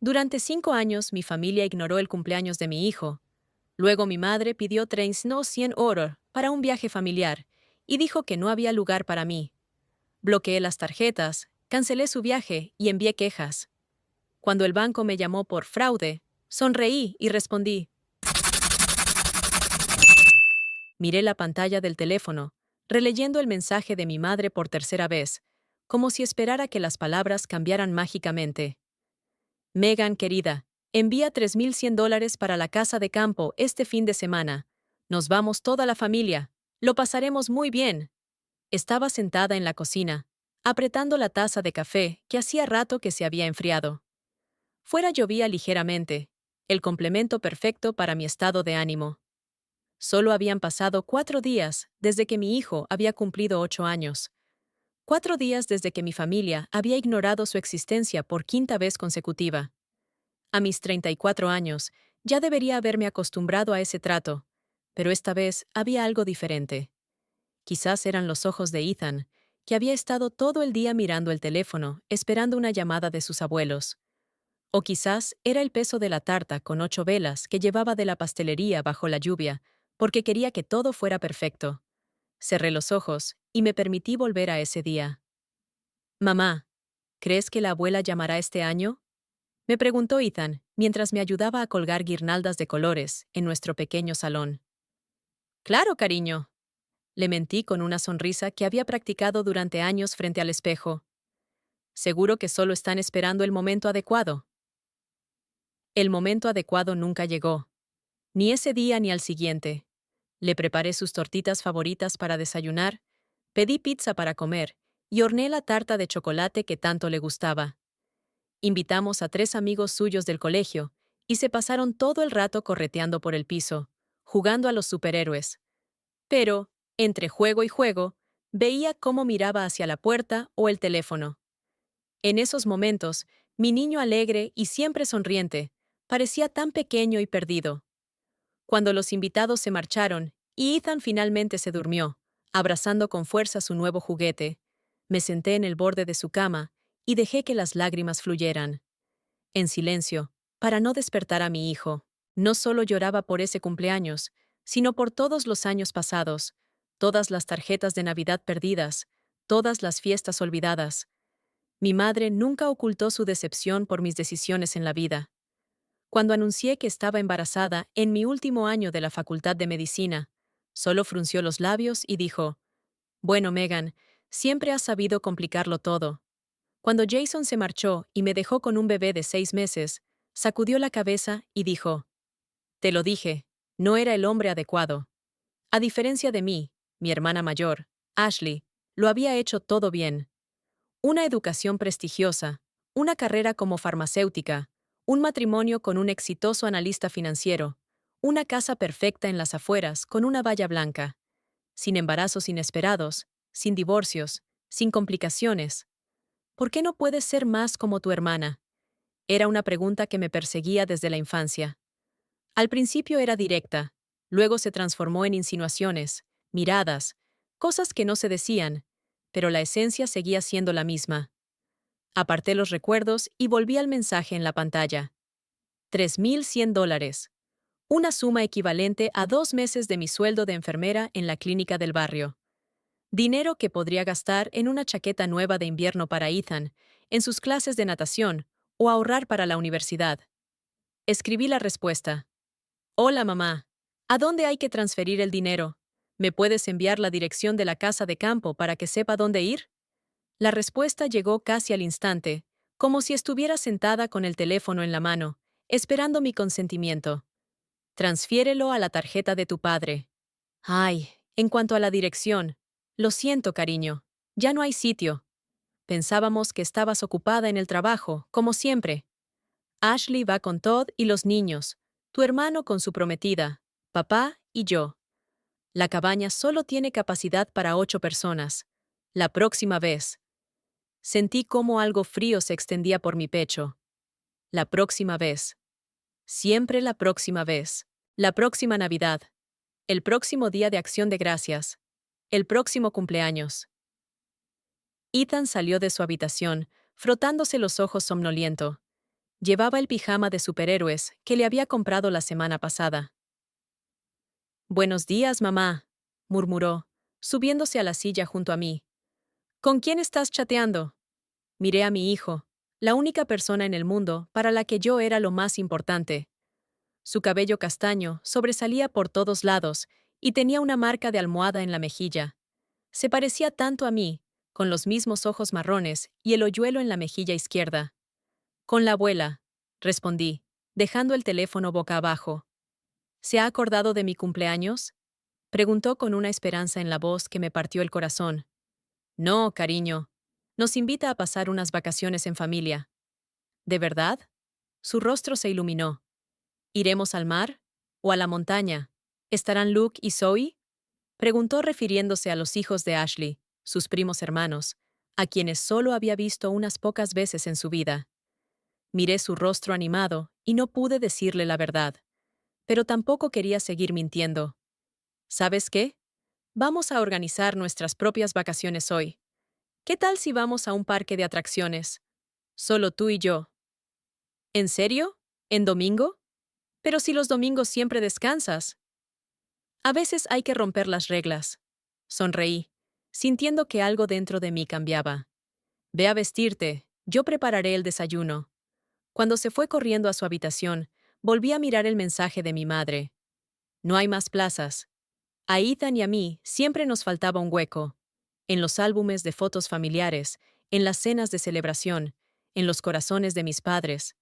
Durante 5 años mi familia ignoró el cumpleaños de mi hijo. Luego mi madre pidió 100 oro para un viaje familiar y dijo que no había lugar para mí. Bloqueé las tarjetas, cancelé su viaje y envié quejas. Cuando el banco me llamó por fraude, sonreí y respondí. Miré la pantalla del teléfono, releyendo el mensaje de mi madre por tercera vez, como si esperara que las palabras cambiaran mágicamente. Megan, querida, envía $3,100 para la casa de campo este fin de semana. Nos vamos toda la familia. Lo pasaremos muy bien. Estaba sentada en la cocina, apretando la taza de café que hacía rato que se había enfriado. Fuera llovía ligeramente, el complemento perfecto para mi estado de ánimo. Solo habían pasado 4 días desde que mi hijo había cumplido 8 años. 4 días desde que mi familia había ignorado su existencia por quinta vez consecutiva. A mis 34 años, ya debería haberme acostumbrado a ese trato, pero esta vez había algo diferente. Quizás eran los ojos de Ethan, que había estado todo el día mirando el teléfono, esperando una llamada de sus abuelos. O quizás era el peso de la tarta con 8 velas que llevaba de la pastelería bajo la lluvia, porque quería que todo fuera perfecto. Cerré los ojos y me permití volver a ese día. Mamá, ¿crees que la abuela llamará este año? Me preguntó Ethan, mientras me ayudaba a colgar guirnaldas de colores en nuestro pequeño salón. Claro, cariño. Le mentí con una sonrisa que había practicado durante años frente al espejo. Seguro que solo están esperando el momento adecuado. El momento adecuado nunca llegó. Ni ese día ni al siguiente. Le preparé sus tortitas favoritas para desayunar, pedí pizza para comer y horneé la tarta de chocolate que tanto le gustaba. Invitamos a 3 amigos suyos del colegio y se pasaron todo el rato correteando por el piso, jugando a los superhéroes. Pero, entre juego y juego, veía cómo miraba hacia la puerta o el teléfono. En esos momentos, mi niño alegre y siempre sonriente parecía tan pequeño y perdido. Cuando los invitados se marcharon y Ethan finalmente se durmió, abrazando con fuerza su nuevo juguete, me senté en el borde de su cama y dejé que las lágrimas fluyeran. En silencio, para no despertar a mi hijo. No solo lloraba por ese cumpleaños, sino por todos los años pasados, todas las tarjetas de Navidad perdidas, todas las fiestas olvidadas. Mi madre nunca ocultó su decepción por mis decisiones en la vida. Cuando anuncié que estaba embarazada en mi último año de la Facultad de Medicina, solo frunció los labios y dijo, «Bueno, Megan, siempre has sabido complicarlo todo». Cuando Jason se marchó y me dejó con un bebé de 6 meses, sacudió la cabeza y dijo, «Te lo dije, no era el hombre adecuado». A diferencia de mí, mi hermana mayor, Ashley, lo había hecho todo bien. Una educación prestigiosa, una carrera como farmacéutica, un matrimonio con un exitoso analista financiero, una casa perfecta en las afueras con una valla blanca, sin embarazos inesperados, sin divorcios, sin complicaciones. ¿Por qué no puedes ser más como tu hermana? Era una pregunta que me perseguía desde la infancia. Al principio era directa, luego se transformó en insinuaciones, miradas, cosas que no se decían, pero la esencia seguía siendo la misma. Aparté los recuerdos y volví al mensaje en la pantalla. $3,100. Una suma equivalente a 2 meses de mi sueldo de enfermera en la clínica del barrio. Dinero que podría gastar en una chaqueta nueva de invierno para Ethan, en sus clases de natación, o ahorrar para la universidad. Escribí la respuesta. Hola, mamá. ¿A dónde hay que transferir el dinero? ¿Me puedes enviar la dirección de la casa de campo para que sepa dónde ir? La respuesta llegó casi al instante, como si estuviera sentada con el teléfono en la mano, esperando mi consentimiento. Transfiérelo a la tarjeta de tu padre. Ay, en cuanto a la dirección, lo siento, cariño, ya no hay sitio. Pensábamos que estabas ocupada en el trabajo, como siempre. Ashley va con Todd y los niños, tu hermano con su prometida, papá y yo. La cabaña solo tiene capacidad para 8 personas. La próxima vez. Sentí cómo algo frío se extendía por mi pecho. La próxima vez. Siempre la próxima vez. La próxima Navidad. El próximo Día de Acción de Gracias. El próximo cumpleaños. Ethan salió de su habitación, frotándose los ojos somnoliento. Llevaba el pijama de superhéroes que le había comprado la semana pasada. Buenos días, mamá, murmuró, subiéndose a la silla junto a mí. ¿Con quién estás chateando? Miré a mi hijo, la única persona en el mundo para la que yo era lo más importante. Su cabello castaño sobresalía por todos lados y tenía una marca de almohada en la mejilla. Se parecía tanto a mí, con los mismos ojos marrones y el hoyuelo en la mejilla izquierda. Con la abuela, respondí, dejando el teléfono boca abajo. ¿Se ha acordado de mi cumpleaños? Preguntó con una esperanza en la voz que me partió el corazón. No, cariño. Nos invita a pasar unas vacaciones en familia. ¿De verdad? Su rostro se iluminó. ¿Iremos al mar? ¿O a la montaña? ¿Estarán Luke y Zoe? Preguntó refiriéndose a los hijos de Ashley, sus primos hermanos, a quienes solo había visto unas pocas veces en su vida. Miré su rostro animado y no pude decirle la verdad, pero tampoco quería seguir mintiendo. ¿Sabes qué? Vamos a organizar nuestras propias vacaciones hoy. ¿Qué tal si vamos a un parque de atracciones? Solo tú y yo. ¿En serio? ¿En domingo? Pero si los domingos siempre descansas. A veces hay que romper las reglas. Sonreí, sintiendo que algo dentro de mí cambiaba. Ve a vestirte, yo prepararé el desayuno. Cuando se fue corriendo a su habitación, volví a mirar el mensaje de mi madre. No hay más plazas. A Ethan y a mí siempre nos faltaba un hueco. En los álbumes de fotos familiares, en las cenas de celebración, en los corazones de mis padres.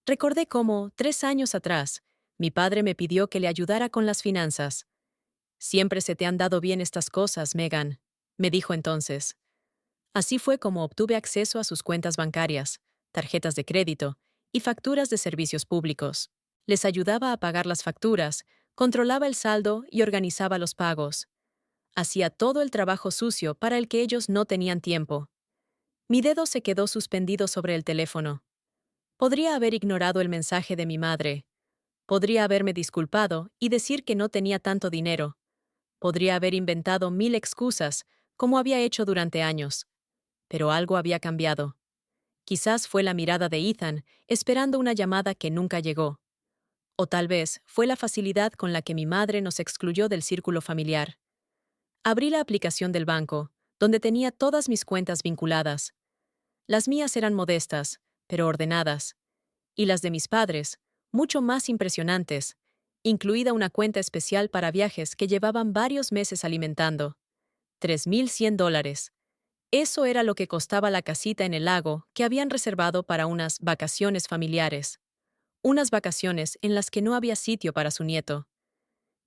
Recordé cómo, 3 años atrás, mi padre me pidió que le ayudara con las finanzas. Siempre se te han dado bien estas cosas, Megan, me dijo entonces. Así fue como obtuve acceso a sus cuentas bancarias, tarjetas de crédito y facturas de servicios públicos. Les ayudaba a pagar las facturas, controlaba el saldo y organizaba los pagos. Hacía todo el trabajo sucio para el que ellos no tenían tiempo. Mi dedo se quedó suspendido sobre el teléfono. Podría haber ignorado el mensaje de mi madre. Podría haberme disculpado y decir que no tenía tanto dinero. Podría haber inventado 1000 excusas, como había hecho durante años. Pero algo había cambiado. Quizás fue la mirada de Ethan, esperando una llamada que nunca llegó. O tal vez fue la facilidad con la que mi madre nos excluyó del círculo familiar. Abrí la aplicación del banco, donde tenía todas mis cuentas vinculadas. Las mías eran modestas, pero ordenadas. Y las de mis padres, mucho más impresionantes, incluida una cuenta especial para viajes que llevaban varios meses alimentando. $3100. Eso era lo que costaba la casita en el lago que habían reservado para unas vacaciones familiares. Unas vacaciones en las que no había sitio para su nieto.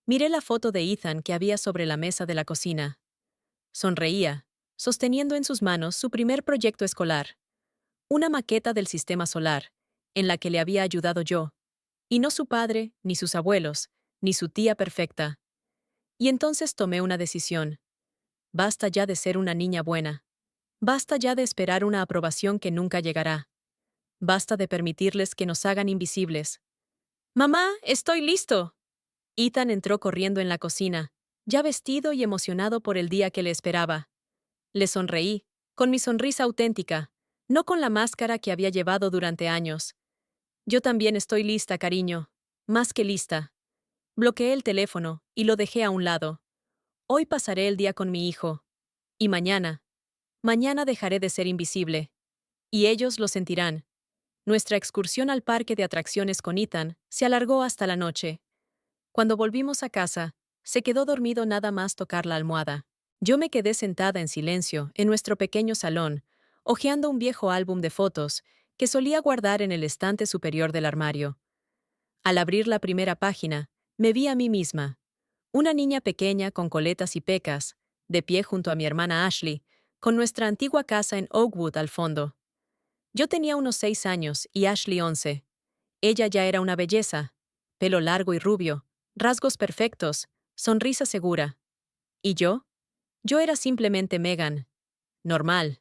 Miré la foto de Ethan que había sobre la mesa de la cocina. Sonreía, sosteniendo en sus manos su primer proyecto escolar. Una maqueta del sistema solar, en la que le había ayudado yo. Y no su padre, ni sus abuelos, ni su tía perfecta. Y entonces tomé una decisión. Basta ya de ser una niña buena. Basta ya de esperar una aprobación que nunca llegará. Basta de permitirles que nos hagan invisibles. ¡Mamá, estoy listo! Ethan entró corriendo en la cocina, ya vestido y emocionado por el día que le esperaba. Le sonreí, con mi sonrisa auténtica, no con la máscara que había llevado durante años. Yo también estoy lista, cariño. Más que lista. Bloqueé el teléfono y lo dejé a un lado. Hoy pasaré el día con mi hijo. Y mañana dejaré de ser invisible. Y ellos lo sentirán. Nuestra excursión al parque de atracciones con Ethan se alargó hasta la noche. Cuando volvimos a casa, se quedó dormido nada más tocar la almohada. Yo me quedé sentada en silencio en nuestro pequeño salón, hojeando un viejo álbum de fotos que solía guardar en el estante superior del armario. Al abrir la primera página, me vi a mí misma, una niña pequeña con coletas y pecas, de pie junto a mi hermana Ashley, con nuestra antigua casa en Oakwood al fondo. Yo tenía unos 6 años y Ashley 11. Ella ya era una belleza, pelo largo y rubio, rasgos perfectos, sonrisa segura. ¿Y yo? Yo era simplemente Megan. Normal.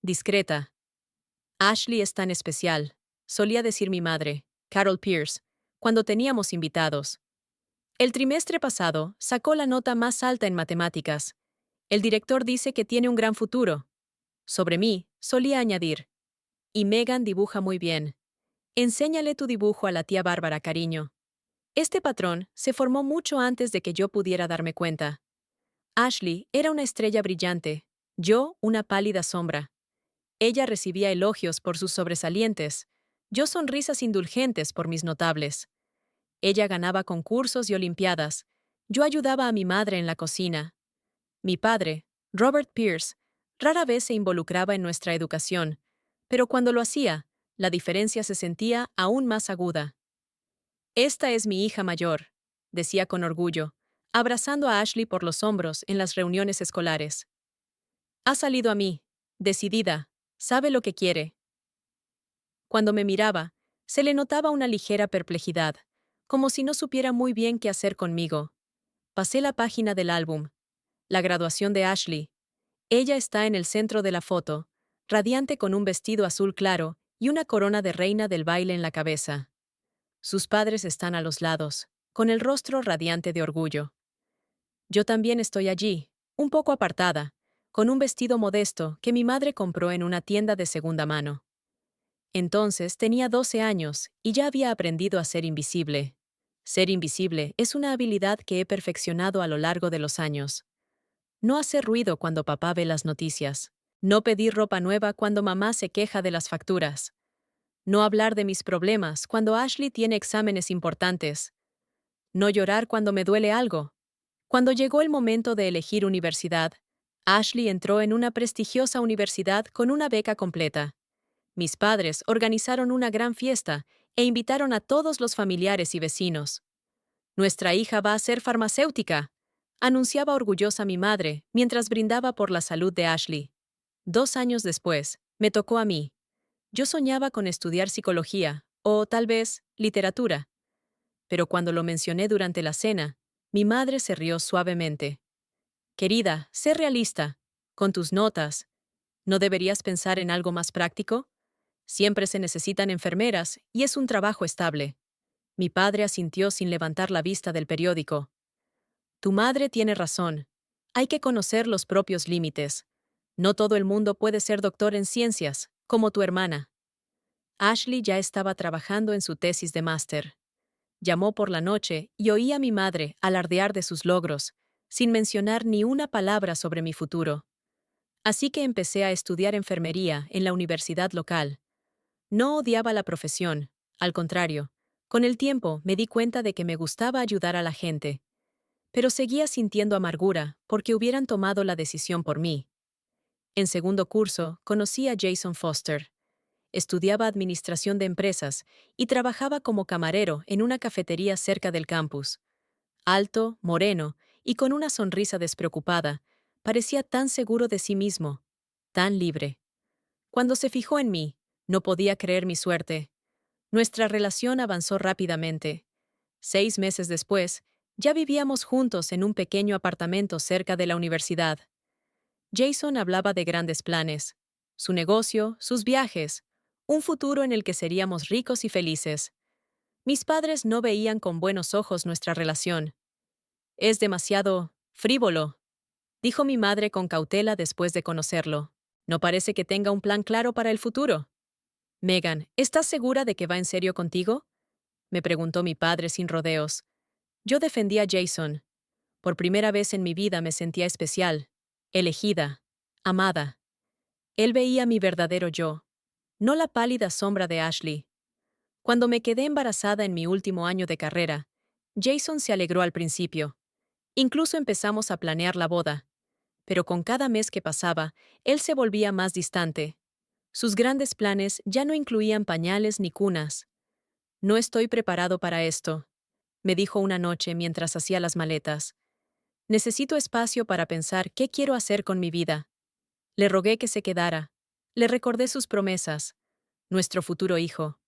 Discreta. Ashley es tan especial, solía decir mi madre, Carol Pierce, cuando teníamos invitados. El trimestre pasado sacó la nota más alta en matemáticas. El director dice que tiene un gran futuro. Sobre mí, solía añadir. Y Megan dibuja muy bien. Enséñale tu dibujo a la tía Bárbara, cariño. Este patrón se formó mucho antes de que yo pudiera darme cuenta. Ashley era una estrella brillante, yo una pálida sombra. Ella recibía elogios por sus sobresalientes, yo sonrisas indulgentes por mis notables. Ella ganaba concursos y olimpiadas, yo ayudaba a mi madre en la cocina. Mi padre, Robert Pierce, rara vez se involucraba en nuestra educación, pero cuando lo hacía, la diferencia se sentía aún más aguda. Esta es mi hija mayor, decía con orgullo, abrazando a Ashley por los hombros en las reuniones escolares. Ha salido a mí, decidida, sabe lo que quiere. Cuando me miraba, se le notaba una ligera perplejidad, como si no supiera muy bien qué hacer conmigo. Pasé la página del álbum. La graduación de Ashley. Ella está en el centro de la foto, radiante con un vestido azul claro y una corona de reina del baile en la cabeza. Sus padres están a los lados, con el rostro radiante de orgullo. Yo también estoy allí, un poco apartada, con un vestido modesto que mi madre compró en una tienda de segunda mano. Entonces tenía 12 años y ya había aprendido a ser invisible. Ser invisible es una habilidad que he perfeccionado a lo largo de los años. No hacer ruido cuando papá ve las noticias. No pedir ropa nueva cuando mamá se queja de las facturas. No hablar de mis problemas cuando Ashley tiene exámenes importantes. No llorar cuando me duele algo. Cuando llegó el momento de elegir universidad, Ashley entró en una prestigiosa universidad con una beca completa. Mis padres organizaron una gran fiesta e invitaron a todos los familiares y vecinos. Nuestra hija va a ser farmacéutica, anunciaba orgullosa mi madre mientras brindaba por la salud de Ashley. 2 años después, me tocó a mí. Yo soñaba con estudiar psicología, o tal vez, literatura. Pero cuando lo mencioné durante la cena, mi madre se rió suavemente. Querida, sé realista. Con tus notas, ¿no deberías pensar en algo más práctico? Siempre se necesitan enfermeras y es un trabajo estable. Mi padre asintió sin levantar la vista del periódico. Tu madre tiene razón. Hay que conocer los propios límites. No todo el mundo puede ser doctor en ciencias, como tu hermana. Ashley ya estaba trabajando en su tesis de máster. Llamó por la noche y oí a mi madre alardear de sus logros, sin mencionar ni una palabra sobre mi futuro. Así que empecé a estudiar enfermería en la universidad local. No odiaba la profesión, al contrario, con el tiempo me di cuenta de que me gustaba ayudar a la gente, pero seguía sintiendo amargura porque hubieran tomado la decisión por mí. En segundo curso, conocí a Jason Foster. Estudiaba administración de empresas y trabajaba como camarero en una cafetería cerca del campus. Alto, moreno y con una sonrisa despreocupada, parecía tan seguro de sí mismo, tan libre. Cuando se fijó en mí, no podía creer mi suerte. Nuestra relación avanzó rápidamente. 6 meses después, ya vivíamos juntos en un pequeño apartamento cerca de la universidad. Jason hablaba de grandes planes, su negocio, sus viajes, un futuro en el que seríamos ricos y felices. Mis padres no veían con buenos ojos nuestra relación. Es demasiado frívolo, dijo mi madre con cautela después de conocerlo. No parece que tenga un plan claro para el futuro. Megan, ¿estás segura de que va en serio contigo? Me preguntó mi padre sin rodeos. Yo defendí a Jason. Por primera vez en mi vida me sentía especial, elegida, amada. Él veía mi verdadero yo, no la pálida sombra de Ashley. Cuando me quedé embarazada en mi último año de carrera, Jason se alegró al principio. Incluso empezamos a planear la boda. Pero con cada mes que pasaba, él se volvía más distante. Sus grandes planes ya no incluían pañales ni cunas. No estoy preparado para esto, me dijo una noche mientras hacía las maletas. Necesito espacio para pensar qué quiero hacer con mi vida. Le rogué que se quedara. Le recordé sus promesas, nuestro futuro hijo.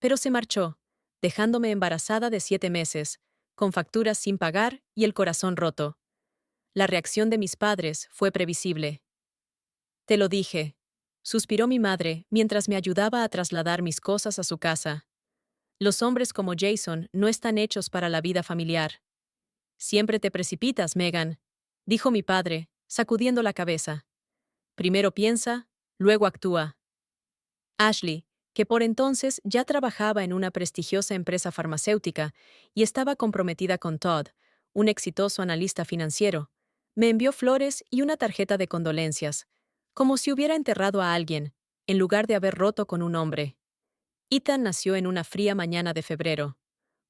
Pero se marchó, dejándome embarazada de 7 meses, con facturas sin pagar y el corazón roto. La reacción de mis padres fue previsible. Te lo dije, suspiró mi madre mientras me ayudaba a trasladar mis cosas a su casa. Los hombres como Jason no están hechos para la vida familiar. Siempre te precipitas, Megan, dijo mi padre, sacudiendo la cabeza. Primero piensa, luego actúa. Ashley, que por entonces ya trabajaba en una prestigiosa empresa farmacéutica y estaba comprometida con Todd, un exitoso analista financiero, me envió flores y una tarjeta de condolencias, como si hubiera enterrado a alguien, en lugar de haber roto con un hombre. Ethan nació en una fría mañana de febrero.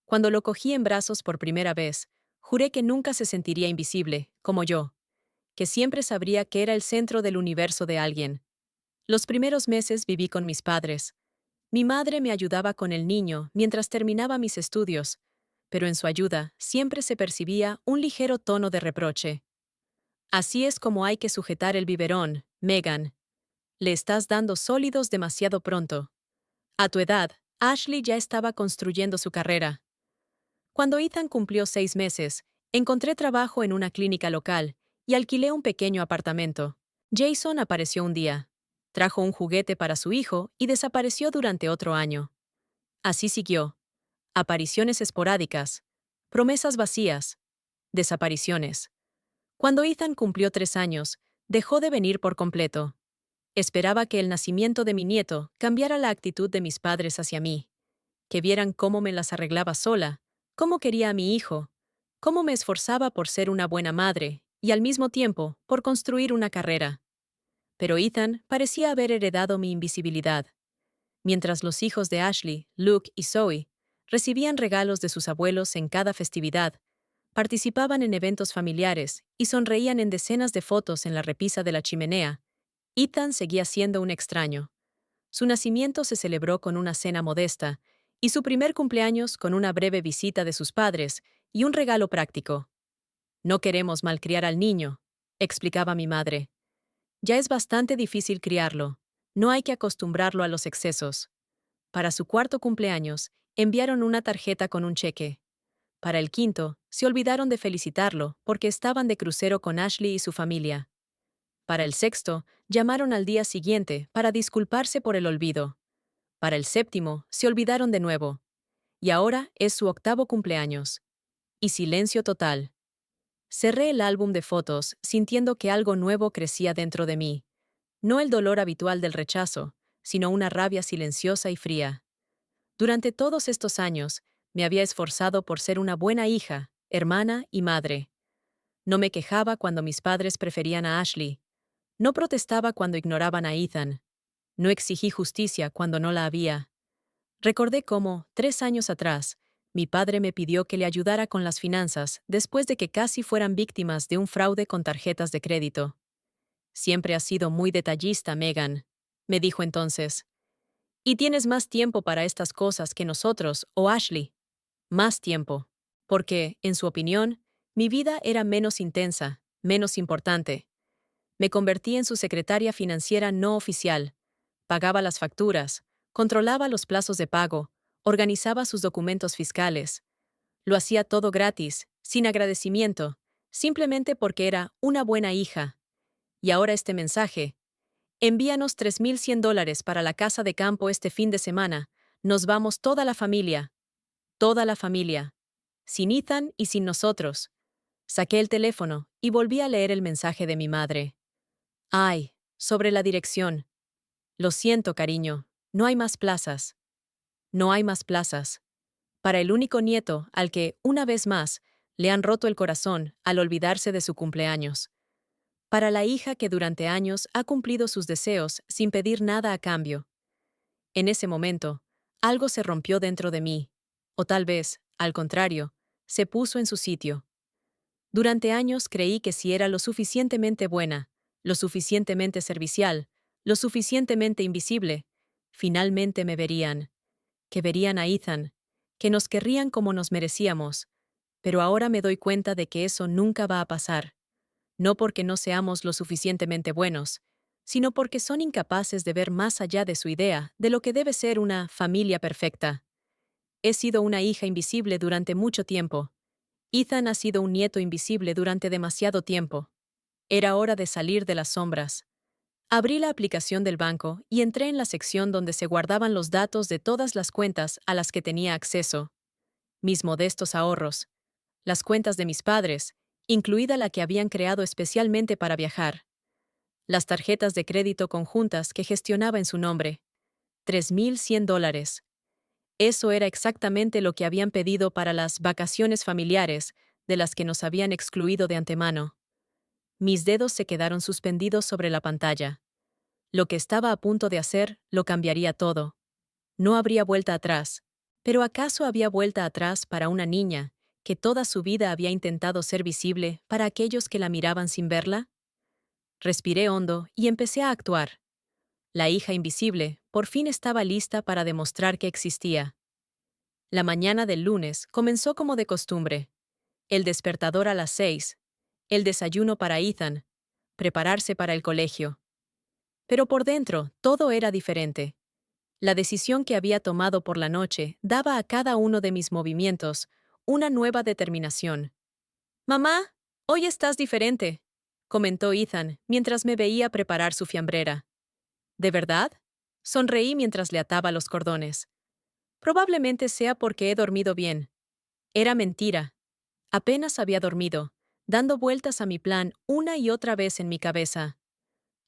Cuando lo cogí en brazos por primera vez, juré que nunca se sentiría invisible, como yo, que siempre sabría que era el centro del universo de alguien. Los primeros meses viví con mis padres. Mi madre me ayudaba con el niño mientras terminaba mis estudios, pero en su ayuda siempre se percibía un ligero tono de reproche. Así es como hay que sujetar el biberón, Megan. Le estás dando sólidos demasiado pronto. A tu edad, Ashley ya estaba construyendo su carrera. Cuando Ethan cumplió 6 meses, encontré trabajo en una clínica local y alquilé un pequeño apartamento. Jason apareció un día, trajo un juguete para su hijo y desapareció durante otro año. Así siguió. Apariciones esporádicas, promesas vacías, desapariciones. Cuando Ethan cumplió 3 años, dejó de venir por completo. Esperaba que el nacimiento de mi nieto cambiara la actitud de mis padres hacia mí, que vieran cómo me las arreglaba sola, cómo quería a mi hijo, cómo me esforzaba por ser una buena madre y al mismo tiempo por construir una carrera. Pero Ethan parecía haber heredado mi invisibilidad. Mientras los hijos de Ashley, Luke y Zoe recibían regalos de sus abuelos en cada festividad, participaban en eventos familiares y sonreían en decenas de fotos en la repisa de la chimenea, Ethan seguía siendo un extraño. Su nacimiento se celebró con una cena modesta y su primer cumpleaños con una breve visita de sus padres y un regalo práctico. No queremos malcriar al niño, explicaba mi madre. Ya es bastante difícil criarlo. No hay que acostumbrarlo a los excesos. Para su cuarto cumpleaños, enviaron una tarjeta con un cheque. Para el quinto, se olvidaron de felicitarlo porque estaban de crucero con Ashley y su familia. Para el sexto, llamaron al día siguiente para disculparse por el olvido. Para el séptimo, se olvidaron de nuevo. Y ahora es su octavo cumpleaños. Y silencio total. Cerré el álbum de fotos, sintiendo que algo nuevo crecía dentro de mí. No el dolor habitual del rechazo, sino una rabia silenciosa y fría. Durante todos estos años, me había esforzado por ser una buena hija, hermana y madre. No me quejaba cuando mis padres preferían a Ashley. No protestaba cuando ignoraban a Ethan. No exigí justicia cuando no la había. Recordé cómo, 3 años atrás, mi padre me pidió que le ayudara con las finanzas después de que casi fueran víctimas de un fraude con tarjetas de crédito. Siempre has sido muy detallista, Megan, me dijo entonces. Y tienes más tiempo para estas cosas que nosotros o Ashley. Más tiempo. Porque, en su opinión, mi vida era menos intensa, menos importante. Me convertí en su secretaria financiera no oficial. Pagaba las facturas, controlaba los plazos de pago, organizaba sus documentos fiscales. Lo hacía todo gratis, sin agradecimiento, simplemente porque era una buena hija. Y ahora este mensaje. Envíanos $3,100 para la casa de campo este fin de semana. Nos vamos toda la familia. Toda la familia. Sin Ethan y sin nosotros. Saqué el teléfono y volví a leer el mensaje de mi madre. Ay, sobre la dirección. Lo siento, cariño. No hay más plazas. No hay más plazas. Para el único nieto al que, una vez más, le han roto el corazón al olvidarse de su cumpleaños. Para la hija que durante años ha cumplido sus deseos sin pedir nada a cambio. En ese momento, algo se rompió dentro de mí, o tal vez, al contrario, se puso en su sitio. Durante años creí que si era lo suficientemente buena, lo suficientemente servicial, lo suficientemente invisible, finalmente me verían. Que verían a Ethan, que nos querrían como nos merecíamos, pero ahora me doy cuenta de que eso nunca va a pasar. No porque no seamos lo suficientemente buenos, sino porque son incapaces de ver más allá de su idea de lo que debe ser una familia perfecta. He sido una hija invisible durante mucho tiempo. Ethan ha sido un nieto invisible durante demasiado tiempo. Era hora de salir de las sombras. Abrí la aplicación del banco y entré en la sección donde se guardaban los datos de todas las cuentas a las que tenía acceso. Mis modestos ahorros. Las cuentas de mis padres, incluida la que habían creado especialmente para viajar. Las tarjetas de crédito conjuntas que gestionaba en su nombre. $3,100. Eso era exactamente lo que habían pedido para las vacaciones familiares, de las que nos habían excluido de antemano. Mis dedos se quedaron suspendidos sobre la pantalla. Lo que estaba a punto de hacer lo cambiaría todo. No habría vuelta atrás. Pero ¿acaso había vuelta atrás para una niña que toda su vida había intentado ser visible para aquellos que la miraban sin verla? Respiré hondo y empecé a actuar. La hija invisible por fin estaba lista para demostrar que existía. La mañana del lunes comenzó como de costumbre. El despertador a las 6, el desayuno para Ethan, prepararse para el colegio. Pero por dentro todo era diferente. La decisión que había tomado por la noche daba a cada uno de mis movimientos una nueva determinación. «Mamá, hoy estás diferente», comentó Ethan mientras me veía preparar su fiambrera. «¿De verdad?», sonreí mientras le ataba los cordones. Probablemente sea porque he dormido bien. Era mentira. Apenas había dormido, dando vueltas a mi plan una y otra vez en mi cabeza.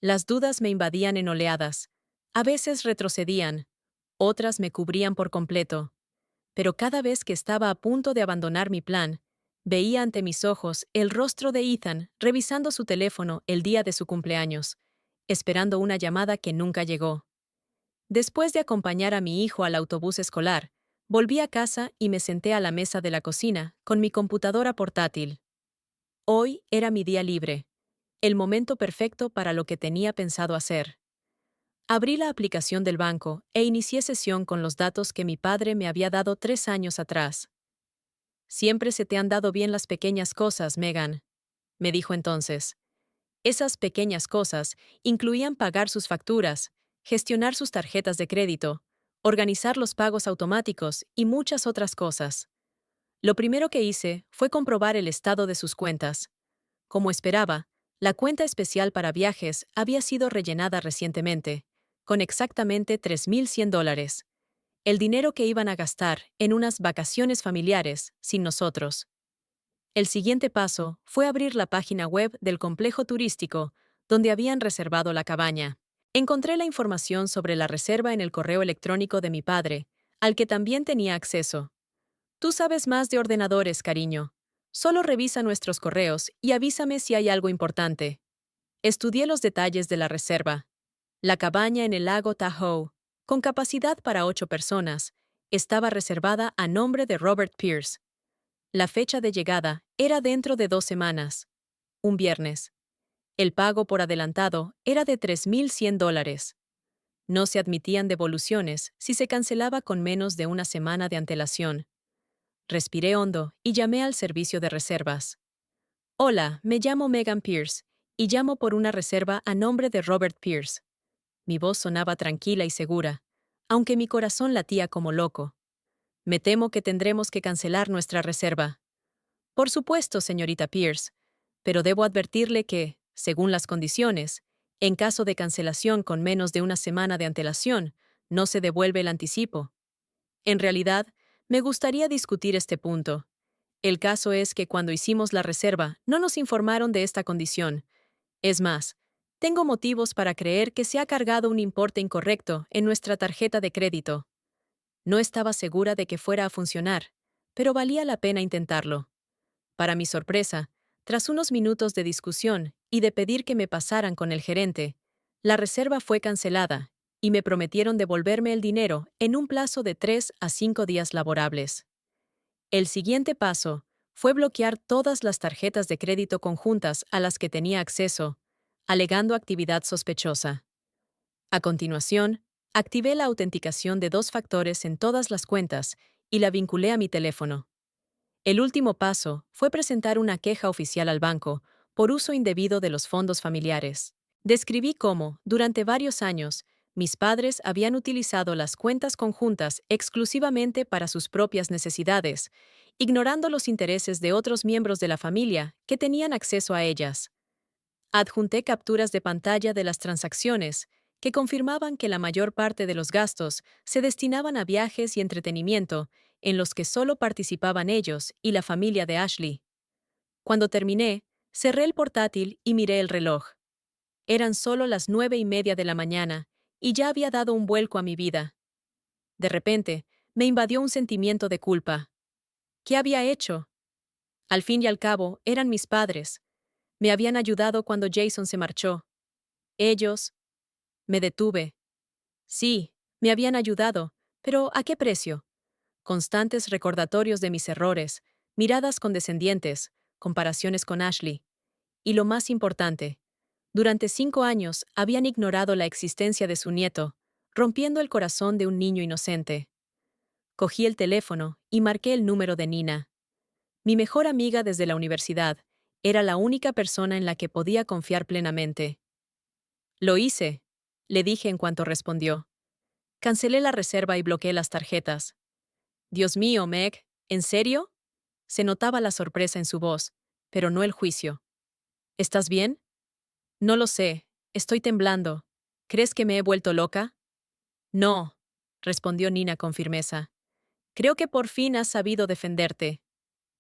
Las dudas me invadían en oleadas. A veces retrocedían, otras me cubrían por completo. Pero cada vez que estaba a punto de abandonar mi plan, veía ante mis ojos el rostro de Ethan revisando su teléfono el día de su cumpleaños, esperando una llamada que nunca llegó. Después de acompañar a mi hijo al autobús escolar, volví a casa y me senté a la mesa de la cocina con mi computadora portátil. Hoy era mi día libre, el momento perfecto para lo que tenía pensado hacer. Abrí la aplicación del banco e inicié sesión con los datos que mi padre me había dado 3 años atrás. «Siempre se te han dado bien las pequeñas cosas, Megan», me dijo entonces. Esas pequeñas cosas incluían pagar sus facturas, gestionar sus tarjetas de crédito, organizar los pagos automáticos y muchas otras cosas. Lo primero que hice fue comprobar el estado de sus cuentas. Como esperaba, la cuenta especial para viajes había sido rellenada recientemente, con exactamente $3,100, el dinero que iban a gastar en unas vacaciones familiares sin nosotros. El siguiente paso fue abrir la página web del complejo turístico donde habían reservado la cabaña. Encontré la información sobre la reserva en el correo electrónico de mi padre, al que también tenía acceso. «Tú sabes más de ordenadores, cariño. Solo revisa nuestros correos y avísame si hay algo importante». Estudié los detalles de la reserva. La cabaña en el lago Tahoe, con capacidad para 8 personas, estaba reservada a nombre de Robert Pierce. La fecha de llegada era dentro de 2 semanas, un viernes. El pago por adelantado era de $3,100. No se admitían devoluciones si se cancelaba con menos de una semana de antelación. Respiré hondo y llamé al servicio de reservas. «Hola, me llamo Megan Pierce y llamo por una reserva a nombre de Robert Pierce». Mi voz sonaba tranquila y segura, aunque mi corazón latía como loco. «Me temo que tendremos que cancelar nuestra reserva». «Por supuesto, señorita Pierce, pero debo advertirle que, según las condiciones, en caso de cancelación con menos de una semana de antelación, no se devuelve el anticipo». En realidad, me gustaría discutir este punto. El caso es que cuando hicimos la reserva no nos informaron de esta condición. Es más, tengo motivos para creer que se ha cargado un importe incorrecto en nuestra tarjeta de crédito. No estaba segura de que fuera a funcionar, pero valía la pena intentarlo. Para mi sorpresa, tras unos minutos de discusión y de pedir que me pasaran con el gerente, la reserva fue cancelada y me prometieron devolverme el dinero en un plazo de 3 a 5 días laborables. El siguiente paso fue bloquear todas las tarjetas de crédito conjuntas a las que tenía acceso, alegando actividad sospechosa. A continuación, activé la autenticación de 2 factores en todas las cuentas y la vinculé a mi teléfono. El último paso fue presentar una queja oficial al banco por uso indebido de los fondos familiares. Describí cómo, durante varios años, mis padres habían utilizado las cuentas conjuntas exclusivamente para sus propias necesidades, ignorando los intereses de otros miembros de la familia que tenían acceso a ellas. Adjunté capturas de pantalla de las transacciones que confirmaban que la mayor parte de los gastos se destinaban a viajes y entretenimiento en los que solo participaban ellos y la familia de Ashley. Cuando terminé, cerré el portátil y miré el reloj. Eran solo las 9:30 de la mañana y ya había dado un vuelco a mi vida. De repente, me invadió un sentimiento de culpa. ¿Qué había hecho? Al fin y al cabo, eran mis padres. Me habían ayudado cuando Jason se marchó. Ellos. Me detuve. Sí, me habían ayudado, pero ¿a qué precio? Constantes recordatorios de mis errores, miradas condescendientes, comparaciones con Ashley. Y lo más importante, durante 5 años habían ignorado la existencia de su nieto, rompiendo el corazón de un niño inocente. Cogí el teléfono y marqué el número de Nina. Mi mejor amiga desde la universidad, era la única persona en la que podía confiar plenamente. Lo hice, le dije en cuanto respondió. Cancelé la reserva y bloqueé las tarjetas. Dios mío, Meg, ¿en serio? Se notaba la sorpresa en su voz, pero no el juicio. ¿Estás bien? No lo sé, estoy temblando. ¿Crees que me he vuelto loca? No, respondió Nina con firmeza. Creo que por fin has sabido defenderte.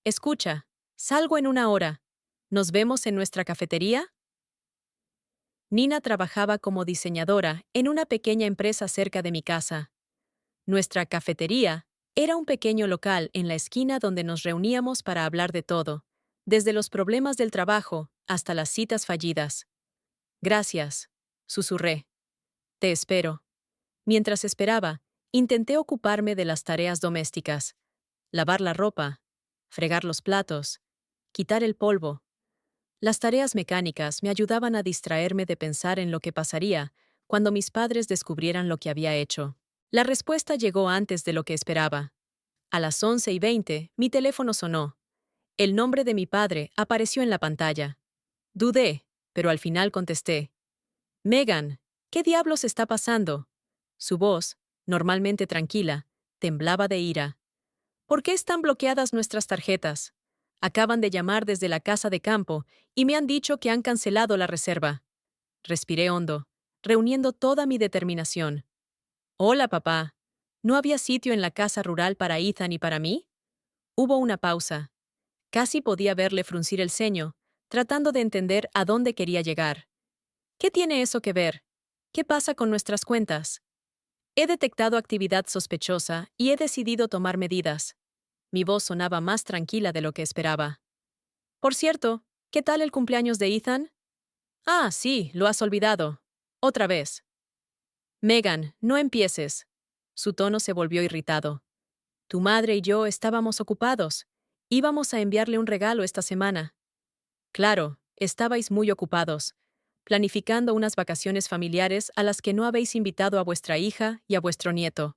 Escucha, salgo en 1 hora. ¿Nos vemos en nuestra cafetería? Nina trabajaba como diseñadora en una pequeña empresa cerca de mi casa. Nuestra cafetería era un pequeño local en la esquina donde nos reuníamos para hablar de todo, desde los problemas del trabajo hasta las citas fallidas. Gracias, susurré. Te espero. Mientras esperaba, intenté ocuparme de las tareas domésticas: lavar la ropa, fregar los platos, quitar el polvo. Las tareas mecánicas me ayudaban a distraerme de pensar en lo que pasaría cuando mis padres descubrieran lo que había hecho. La respuesta llegó antes de lo que esperaba. A las 11:20, mi teléfono sonó. El nombre de mi padre apareció en la pantalla. Dudé, pero al final contesté. Megan, ¿qué diablos está pasando? Su voz, normalmente tranquila, temblaba de ira. ¿Por qué están bloqueadas nuestras tarjetas? Acaban de llamar desde la casa de campo y me han dicho que han cancelado la reserva. Respiré hondo, reuniendo toda mi determinación. Hola, papá. ¿No había sitio en la casa rural para Ethan y para mí? Hubo una pausa. Casi podía verle fruncir el ceño, tratando de entender a dónde quería llegar. ¿Qué tiene eso que ver? ¿Qué pasa con nuestras cuentas? He detectado actividad sospechosa y he decidido tomar medidas. Mi voz sonaba más tranquila de lo que esperaba. Por cierto, ¿qué tal el cumpleaños de Ethan? Ah, sí, lo has olvidado. Otra vez. Megan, no empieces. Su tono se volvió irritado. Tu madre y yo estábamos ocupados. Íbamos a enviarle un regalo esta semana. Claro, estabais muy ocupados, planificando unas vacaciones familiares a las que no habéis invitado a vuestra hija y a vuestro nieto.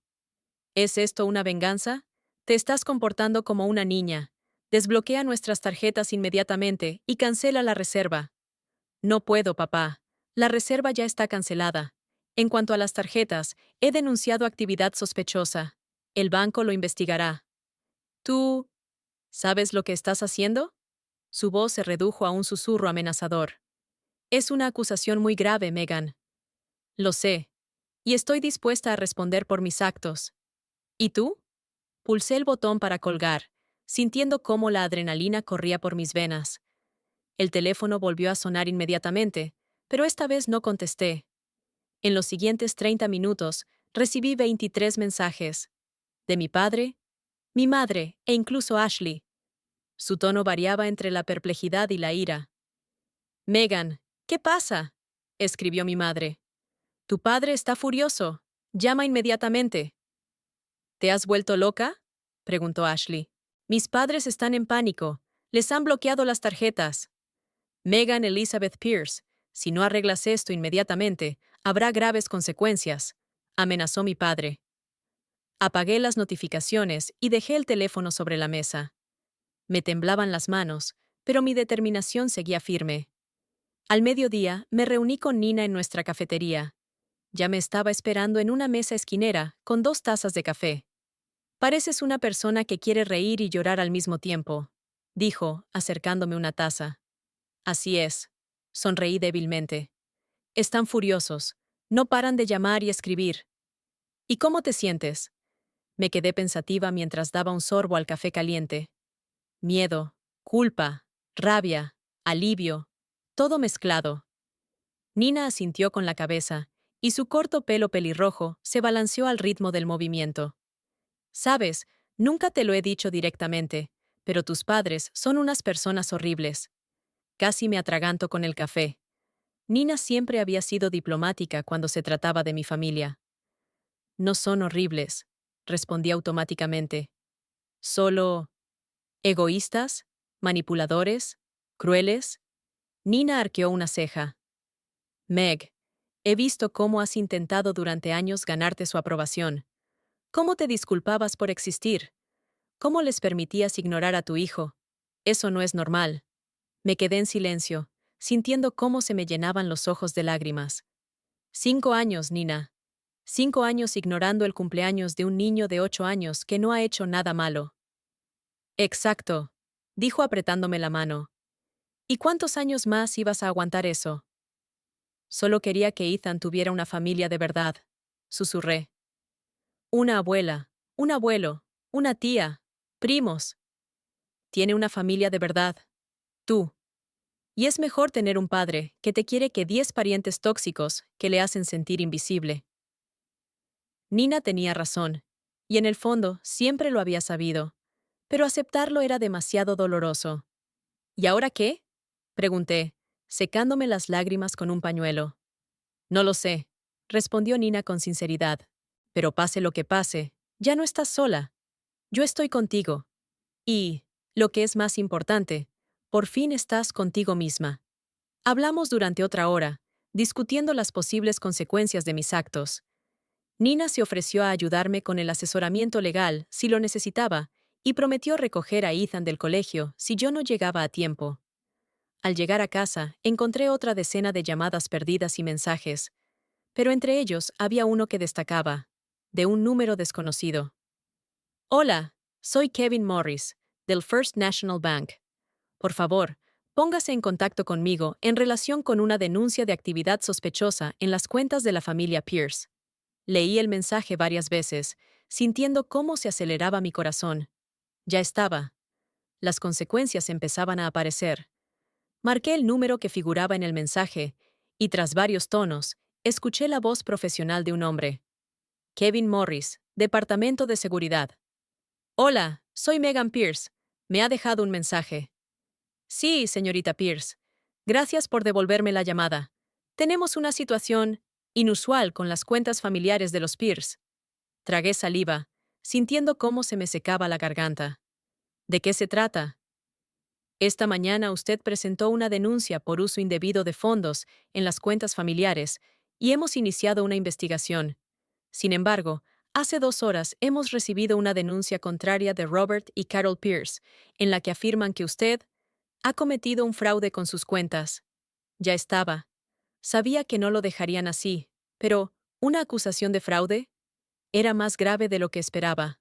¿Es esto una venganza? Te estás comportando como una niña. Desbloquea nuestras tarjetas inmediatamente y cancela la reserva. No puedo, papá. La reserva ya está cancelada. En cuanto a las tarjetas, he denunciado actividad sospechosa. El banco lo investigará. ¿Tú sabes lo que estás haciendo? Su voz se redujo a un susurro amenazador. Es una acusación muy grave, Megan. Lo sé. Y estoy dispuesta a responder por mis actos. ¿Y tú? Pulsé el botón para colgar, sintiendo cómo la adrenalina corría por mis venas. El teléfono volvió a sonar inmediatamente, pero esta vez no contesté. En los siguientes 30 minutos, recibí 23 mensajes. De mi padre, mi madre e incluso Ashley. Su tono variaba entre la perplejidad y la ira. Megan, ¿qué pasa? Escribió mi madre. Tu padre está furioso. Llama inmediatamente. ¿Te has vuelto loca? Preguntó Ashley. Mis padres están en pánico. Les han bloqueado las tarjetas. Megan Elizabeth Pierce, si no arreglas esto inmediatamente, habrá graves consecuencias, amenazó mi padre. Apagué las notificaciones y dejé el teléfono sobre la mesa. Me temblaban las manos, pero mi determinación seguía firme. Al mediodía, me reuní con Nina en nuestra cafetería. Ya me estaba esperando en una mesa esquinera, con 2 tazas de café. Pareces una persona que quiere reír y llorar al mismo tiempo, dijo, acercándome una taza. Así es. Sonreí débilmente. Están furiosos. No paran de llamar y escribir. ¿Y cómo te sientes? Me quedé pensativa mientras daba un sorbo al café caliente. Miedo, culpa, rabia, alivio, todo mezclado. Nina asintió con la cabeza, y su corto pelo pelirrojo se balanceó al ritmo del movimiento. Sabes, nunca te lo he dicho directamente, pero tus padres son unas personas horribles. Casi me atraganto con el café. Nina siempre había sido diplomática cuando se trataba de mi familia. No son horribles, respondí automáticamente. Solo egoístas, manipuladores, crueles. Nina arqueó una ceja. Meg, he visto cómo has intentado durante años ganarte su aprobación. ¿Cómo te disculpabas por existir? ¿Cómo les permitías ignorar a tu hijo? Eso no es normal. Me quedé en silencio, sintiendo cómo se me llenaban los ojos de lágrimas. 5 años, Nina. 5 años ignorando el cumpleaños de un niño de 8 años que no ha hecho nada malo. Exacto, dijo apretándome la mano. ¿Y cuántos años más ibas a aguantar eso? Solo quería que Ethan tuviera una familia de verdad, susurré. Una abuela, un abuelo, una tía, primos. Tiene una familia de verdad. Tú. Y es mejor tener un padre que te quiere que 10 parientes tóxicos que le hacen sentir invisible. Nina tenía razón, y en el fondo siempre lo había sabido, pero aceptarlo era demasiado doloroso. ¿Y ahora qué? Pregunté, secándome las lágrimas con un pañuelo. No lo sé, respondió Nina con sinceridad. Pero pase lo que pase, ya no estás sola. Yo estoy contigo. Y, lo que es más importante, por fin estás contigo misma. Hablamos durante otra hora, discutiendo las posibles consecuencias de mis actos. Nina se ofreció a ayudarme con el asesoramiento legal si lo necesitaba y prometió recoger a Ethan del colegio si yo no llegaba a tiempo. Al llegar a casa, encontré otra decena de llamadas perdidas y mensajes, pero entre ellos había uno que destacaba, de un número desconocido. Hola, soy Kevin Morris, del First National Bank. Por favor, póngase en contacto conmigo en relación con una denuncia de actividad sospechosa en las cuentas de la familia Pierce. Leí el mensaje varias veces, sintiendo cómo se aceleraba mi corazón. Ya estaba. Las consecuencias empezaban a aparecer. Marqué el número que figuraba en el mensaje, y tras varios tonos, escuché la voz profesional de un hombre. Kevin Morris, Departamento de Seguridad. Hola, soy Megan Pierce. Me ha dejado un mensaje. Sí, señorita Pierce. Gracias por devolverme la llamada. Tenemos una situación inusual con las cuentas familiares de los Pierce. Tragué saliva, sintiendo cómo se me secaba la garganta. ¿De qué se trata? Esta mañana usted presentó una denuncia por uso indebido de fondos en las cuentas familiares y hemos iniciado una investigación. Sin embargo, hace 2 horas hemos recibido una denuncia contraria de Robert y Carol Pierce, en la que afirman que usted ha cometido un fraude con sus cuentas. Ya estaba. Sabía que no lo dejarían así, pero ¿una acusación de fraude? Era más grave de lo que esperaba.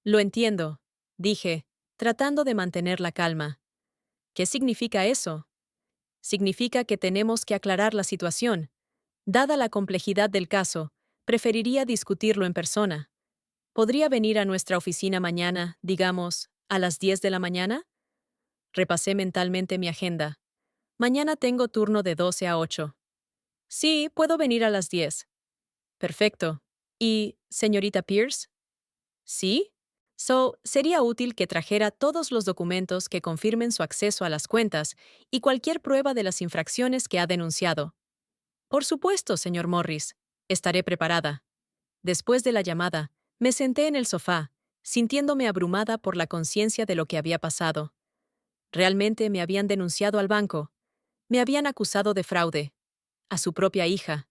Lo entiendo, dije, tratando de mantener la calma. ¿Qué significa eso? Significa que tenemos que aclarar la situación. Dada la complejidad del caso, preferiría discutirlo en persona. ¿Podría venir a nuestra oficina mañana, digamos, a las 10 de la mañana? Repasé mentalmente mi agenda. Mañana tengo turno de 12 a 8. Sí, puedo venir a las 10. Perfecto. ¿Y, señorita Pierce? ¿Sí? Sería útil que trajera todos los documentos que confirmen su acceso a las cuentas y cualquier prueba de las infracciones que ha denunciado. Por supuesto, señor Morris. Estaré preparada. Después de la llamada, me senté en el sofá, sintiéndome abrumada por la conciencia de lo que había pasado. Realmente me habían denunciado al banco. Me habían acusado de fraude. A su propia hija.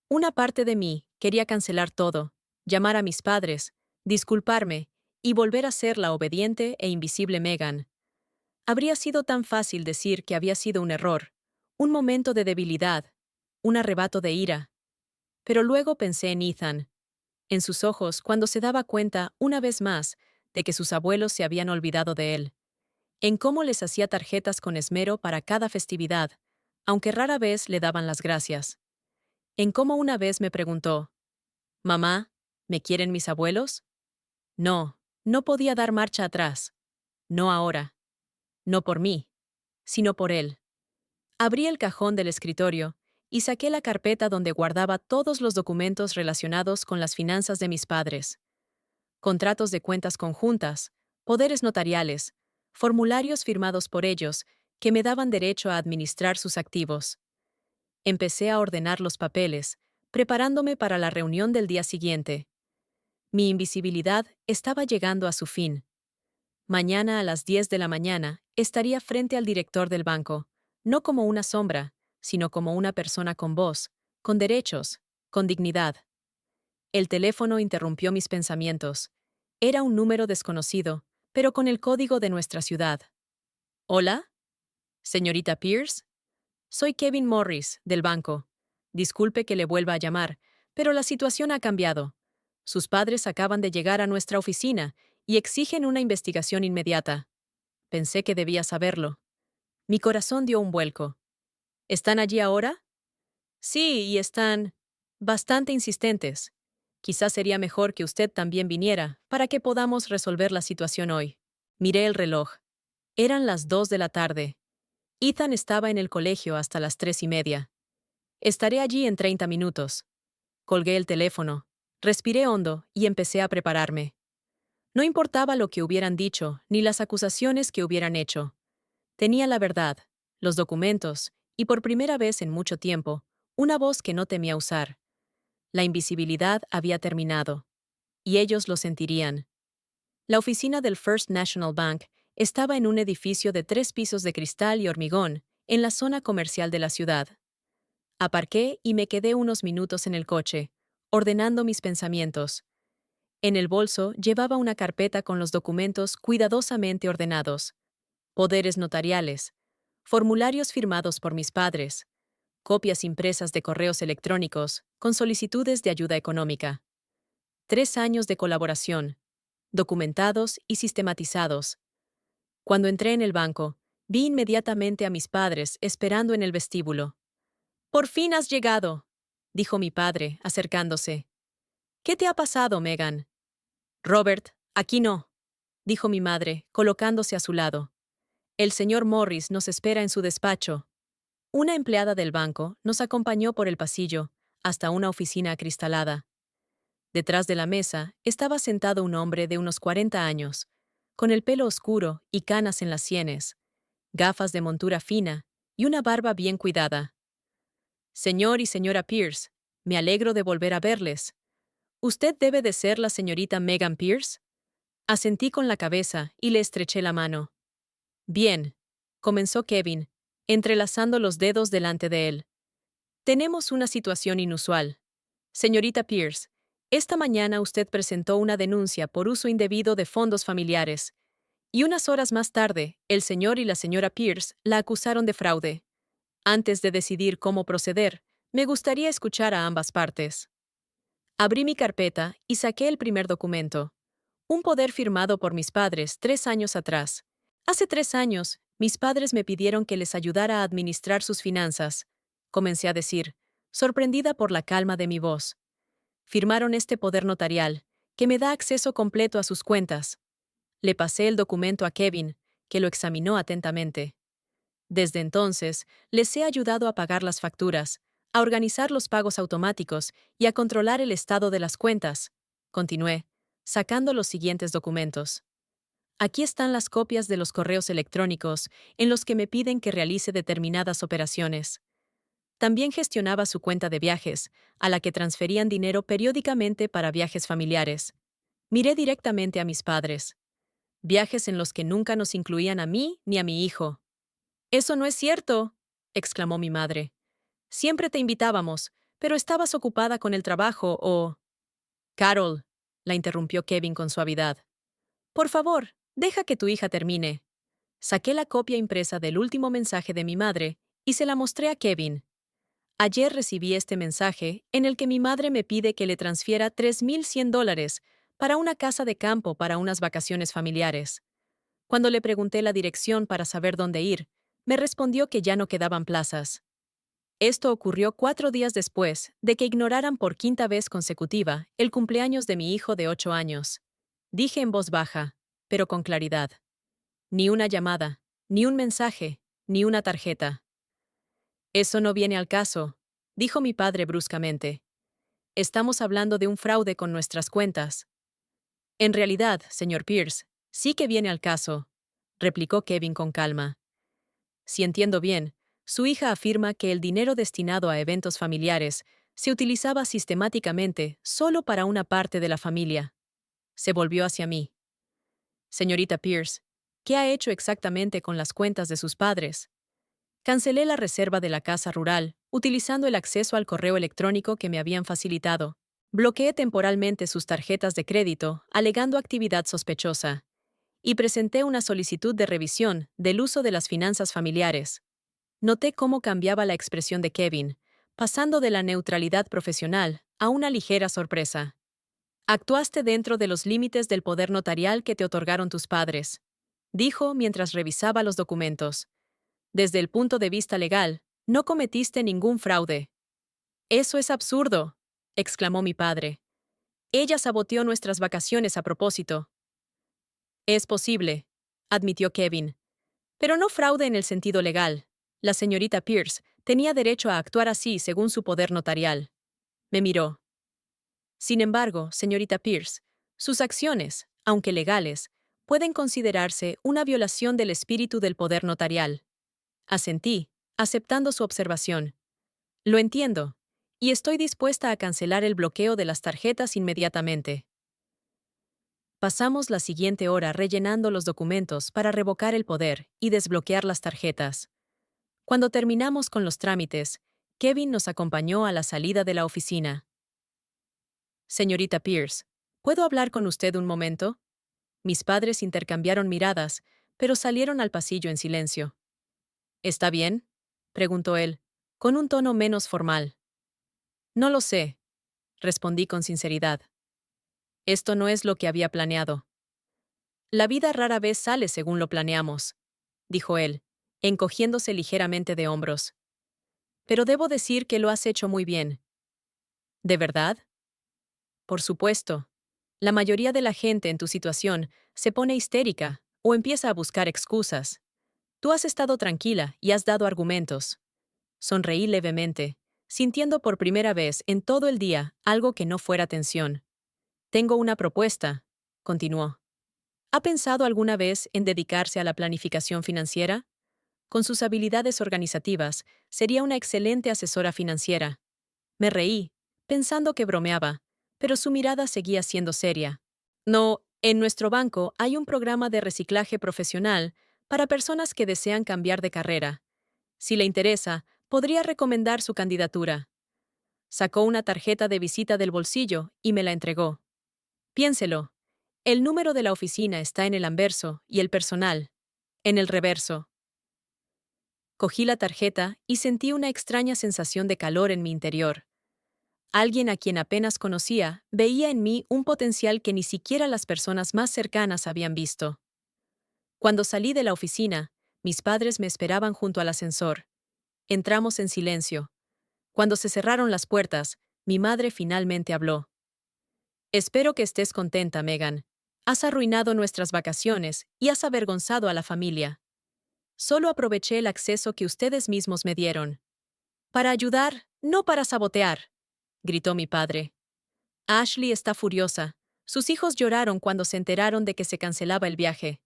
Una parte de mí quería cancelar todo, llamar a mis padres, disculparme y volver a ser la obediente e invisible Megan. Habría sido tan fácil decir que había sido un error, un momento de debilidad, un arrebato de ira. Pero luego pensé en Ethan, en sus ojos cuando se daba cuenta, una vez más, de que sus abuelos se habían olvidado de él, en cómo les hacía tarjetas con esmero para cada festividad, aunque rara vez le daban las gracias. En cómo una vez me preguntó, «Mamá, ¿me quieren mis abuelos?» No, no podía dar marcha atrás. No ahora. No por mí, sino por él. Abrí el cajón del escritorio y saqué la carpeta donde guardaba todos los documentos relacionados con las finanzas de mis padres. Contratos de cuentas conjuntas, poderes notariales, formularios firmados por ellos que me daban derecho a administrar sus activos. Empecé a ordenar los papeles, preparándome para la reunión del día siguiente. Mi invisibilidad estaba llegando a su fin. Mañana a las 10 de la mañana estaría frente al director del banco, no como una sombra, sino como una persona con voz, con derechos, con dignidad. El teléfono interrumpió mis pensamientos. Era un número desconocido, pero con el código de nuestra ciudad. ¿Hola? ¿Señorita Pierce? Soy Kevin Morris, del banco. Disculpe que le vuelva a llamar, pero la situación ha cambiado. Sus padres acaban de llegar a nuestra oficina y exigen una investigación inmediata. Pensé que debía saberlo. Mi corazón dio un vuelco. ¿Están allí ahora? Sí, y están bastante insistentes. Quizás sería mejor que usted también viniera, para que podamos resolver la situación hoy. Miré el reloj. Eran las 2 de la tarde. Ethan estaba en el colegio hasta las 3:30. Estaré allí en 30 minutos. Colgué el teléfono, respiré hondo y empecé a prepararme. No importaba lo que hubieran dicho, ni las acusaciones que hubieran hecho. Tenía la verdad, los documentos, y por primera vez en mucho tiempo, una voz que no temía usar. La invisibilidad había terminado. Y ellos lo sentirían. La oficina del First National Bank estaba en un edificio de 3 pisos de cristal y hormigón, en la zona comercial de la ciudad. Aparqué y me quedé unos minutos en el coche, ordenando mis pensamientos. En el bolso llevaba una carpeta con los documentos cuidadosamente ordenados. Poderes notariales, formularios firmados por mis padres, copias impresas de correos electrónicos con solicitudes de ayuda económica. 3 años de colaboración, documentados y sistematizados. Cuando entré en el banco, vi inmediatamente a mis padres esperando en el vestíbulo. «¡Por fin has llegado!», dijo mi padre, acercándose. «¿Qué te ha pasado, Megan?» «Robert, aquí no», dijo mi madre, colocándose a su lado. «El señor Morris nos espera en su despacho». Una empleada del banco nos acompañó por el pasillo, hasta una oficina acristalada. Detrás de la mesa estaba sentado un hombre de unos 40 años, con el pelo oscuro y canas en las sienes, gafas de montura fina y una barba bien cuidada. «Señor y señora Pierce, me alegro de volver a verles. ¿Usted debe de ser la señorita Megan Pierce?» Asentí con la cabeza y le estreché la mano. «Bien», comenzó Kevin, entrelazando los dedos delante de él. «Tenemos una situación inusual. Señorita Pierce, esta mañana usted presentó una denuncia por uso indebido de fondos familiares, y unas horas más tarde, el señor y la señora Pierce la acusaron de fraude. Antes de decidir cómo proceder, me gustaría escuchar a ambas partes». Abrí mi carpeta y saqué el primer documento. Un poder firmado por mis padres 3 años atrás. Hace 3 años, mis padres me pidieron que les ayudara a administrar sus finanzas. Comencé a decir, sorprendida por la calma de mi voz. Firmaron este poder notarial, que me da acceso completo a sus cuentas. Le pasé el documento a Kevin, que lo examinó atentamente. Desde entonces, les he ayudado a pagar las facturas, a organizar los pagos automáticos y a controlar el estado de las cuentas. Continué, sacando los siguientes documentos. Aquí están las copias de los correos electrónicos en los que me piden que realice determinadas operaciones. También gestionaba su cuenta de viajes, a la que transferían dinero periódicamente para viajes familiares. Miré directamente a mis padres. Viajes en los que nunca nos incluían a mí ni a mi hijo. «Eso no es cierto», exclamó mi madre. «Siempre te invitábamos, pero estabas ocupada con el trabajo o...». «Carol», la interrumpió Kevin con suavidad. «Por favor, deja que tu hija termine». Saqué la copia impresa del último mensaje de mi madre y se la mostré a Kevin. Ayer recibí este mensaje en el que mi madre me pide que le transfiera $3,100 para una casa de campo para unas vacaciones familiares. Cuando le pregunté la dirección para saber dónde ir, me respondió que ya no quedaban plazas. Esto ocurrió 4 días después de que ignoraran por 5ª vez consecutiva el cumpleaños de mi hijo de 8 años. Dije en voz baja, pero con claridad. Ni una llamada, ni un mensaje, ni una tarjeta. «Eso no viene al caso», dijo mi padre bruscamente. Estamos hablando de un fraude con nuestras cuentas. En realidad, señor Pierce, sí que viene al caso, replicó Kevin con calma. Si entiendo bien, su hija afirma que el dinero destinado a eventos familiares se utilizaba sistemáticamente solo para una parte de la familia. Se volvió hacia mí. Señorita Pierce, ¿qué ha hecho exactamente con las cuentas de sus padres? Cancelé la reserva de la casa rural, utilizando el acceso al correo electrónico que me habían facilitado. Bloqueé temporalmente sus tarjetas de crédito, alegando actividad sospechosa, y presenté una solicitud de revisión del uso de las finanzas familiares. Noté cómo cambiaba la expresión de Kevin, pasando de la neutralidad profesional a una ligera sorpresa. Actuaste dentro de los límites del poder notarial que te otorgaron tus padres, dijo mientras revisaba los documentos. Desde el punto de vista legal, no cometiste ningún fraude. Eso es absurdo, exclamó mi padre. Ella saboteó nuestras vacaciones a propósito. Es posible, admitió Kevin, pero no fraude en el sentido legal. La señorita Pierce tenía derecho a actuar así según su poder notarial. Me miró. Sin embargo, señorita Pierce, sus acciones, aunque legales, pueden considerarse una violación del espíritu del poder notarial. Asentí, aceptando su observación. Lo entiendo, y estoy dispuesta a cancelar el bloqueo de las tarjetas inmediatamente. Pasamos la siguiente hora rellenando los documentos para revocar el poder y desbloquear las tarjetas. Cuando terminamos con los trámites, Kevin nos acompañó a la salida de la oficina. Señorita Pierce, ¿puedo hablar con usted un momento? Mis padres intercambiaron miradas, pero salieron al pasillo en silencio. ¿Está bien?, preguntó él, con un tono menos formal. No lo sé, respondí con sinceridad. Esto no es lo que había planeado. La vida rara vez sale según lo planeamos, dijo él, encogiéndose ligeramente de hombros. Pero debo decir que lo has hecho muy bien. ¿De verdad? Por supuesto. La mayoría de la gente en tu situación se pone histérica o empieza a buscar excusas. Tú has estado tranquila y has dado argumentos. Sonreí levemente, sintiendo por primera vez en todo el día algo que no fuera tensión. Tengo una propuesta, continuó. ¿Ha pensado alguna vez en dedicarse a la planificación financiera? Con sus habilidades organizativas, sería una excelente asesora financiera. Me reí, pensando que bromeaba, pero su mirada seguía siendo seria. No, en nuestro banco hay un programa de reciclaje profesional para personas que desean cambiar de carrera. Si le interesa, podría recomendar su candidatura. Sacó una tarjeta de visita del bolsillo y me la entregó. Piénselo. El número de la oficina está en el anverso y el personal, en el reverso. Cogí la tarjeta y sentí una extraña sensación de calor en mi interior. Alguien a quien apenas conocía veía en mí un potencial que ni siquiera las personas más cercanas habían visto. Cuando salí de la oficina, mis padres me esperaban junto al ascensor. Entramos en silencio. Cuando se cerraron las puertas, mi madre finalmente habló. Espero que estés contenta, Megan. Has arruinado nuestras vacaciones y has avergonzado a la familia. Solo aproveché el acceso que ustedes mismos me dieron. Para ayudar, no para sabotear, gritó mi padre. Ashley está furiosa. Sus hijos lloraron cuando se enteraron de que se cancelaba el viaje.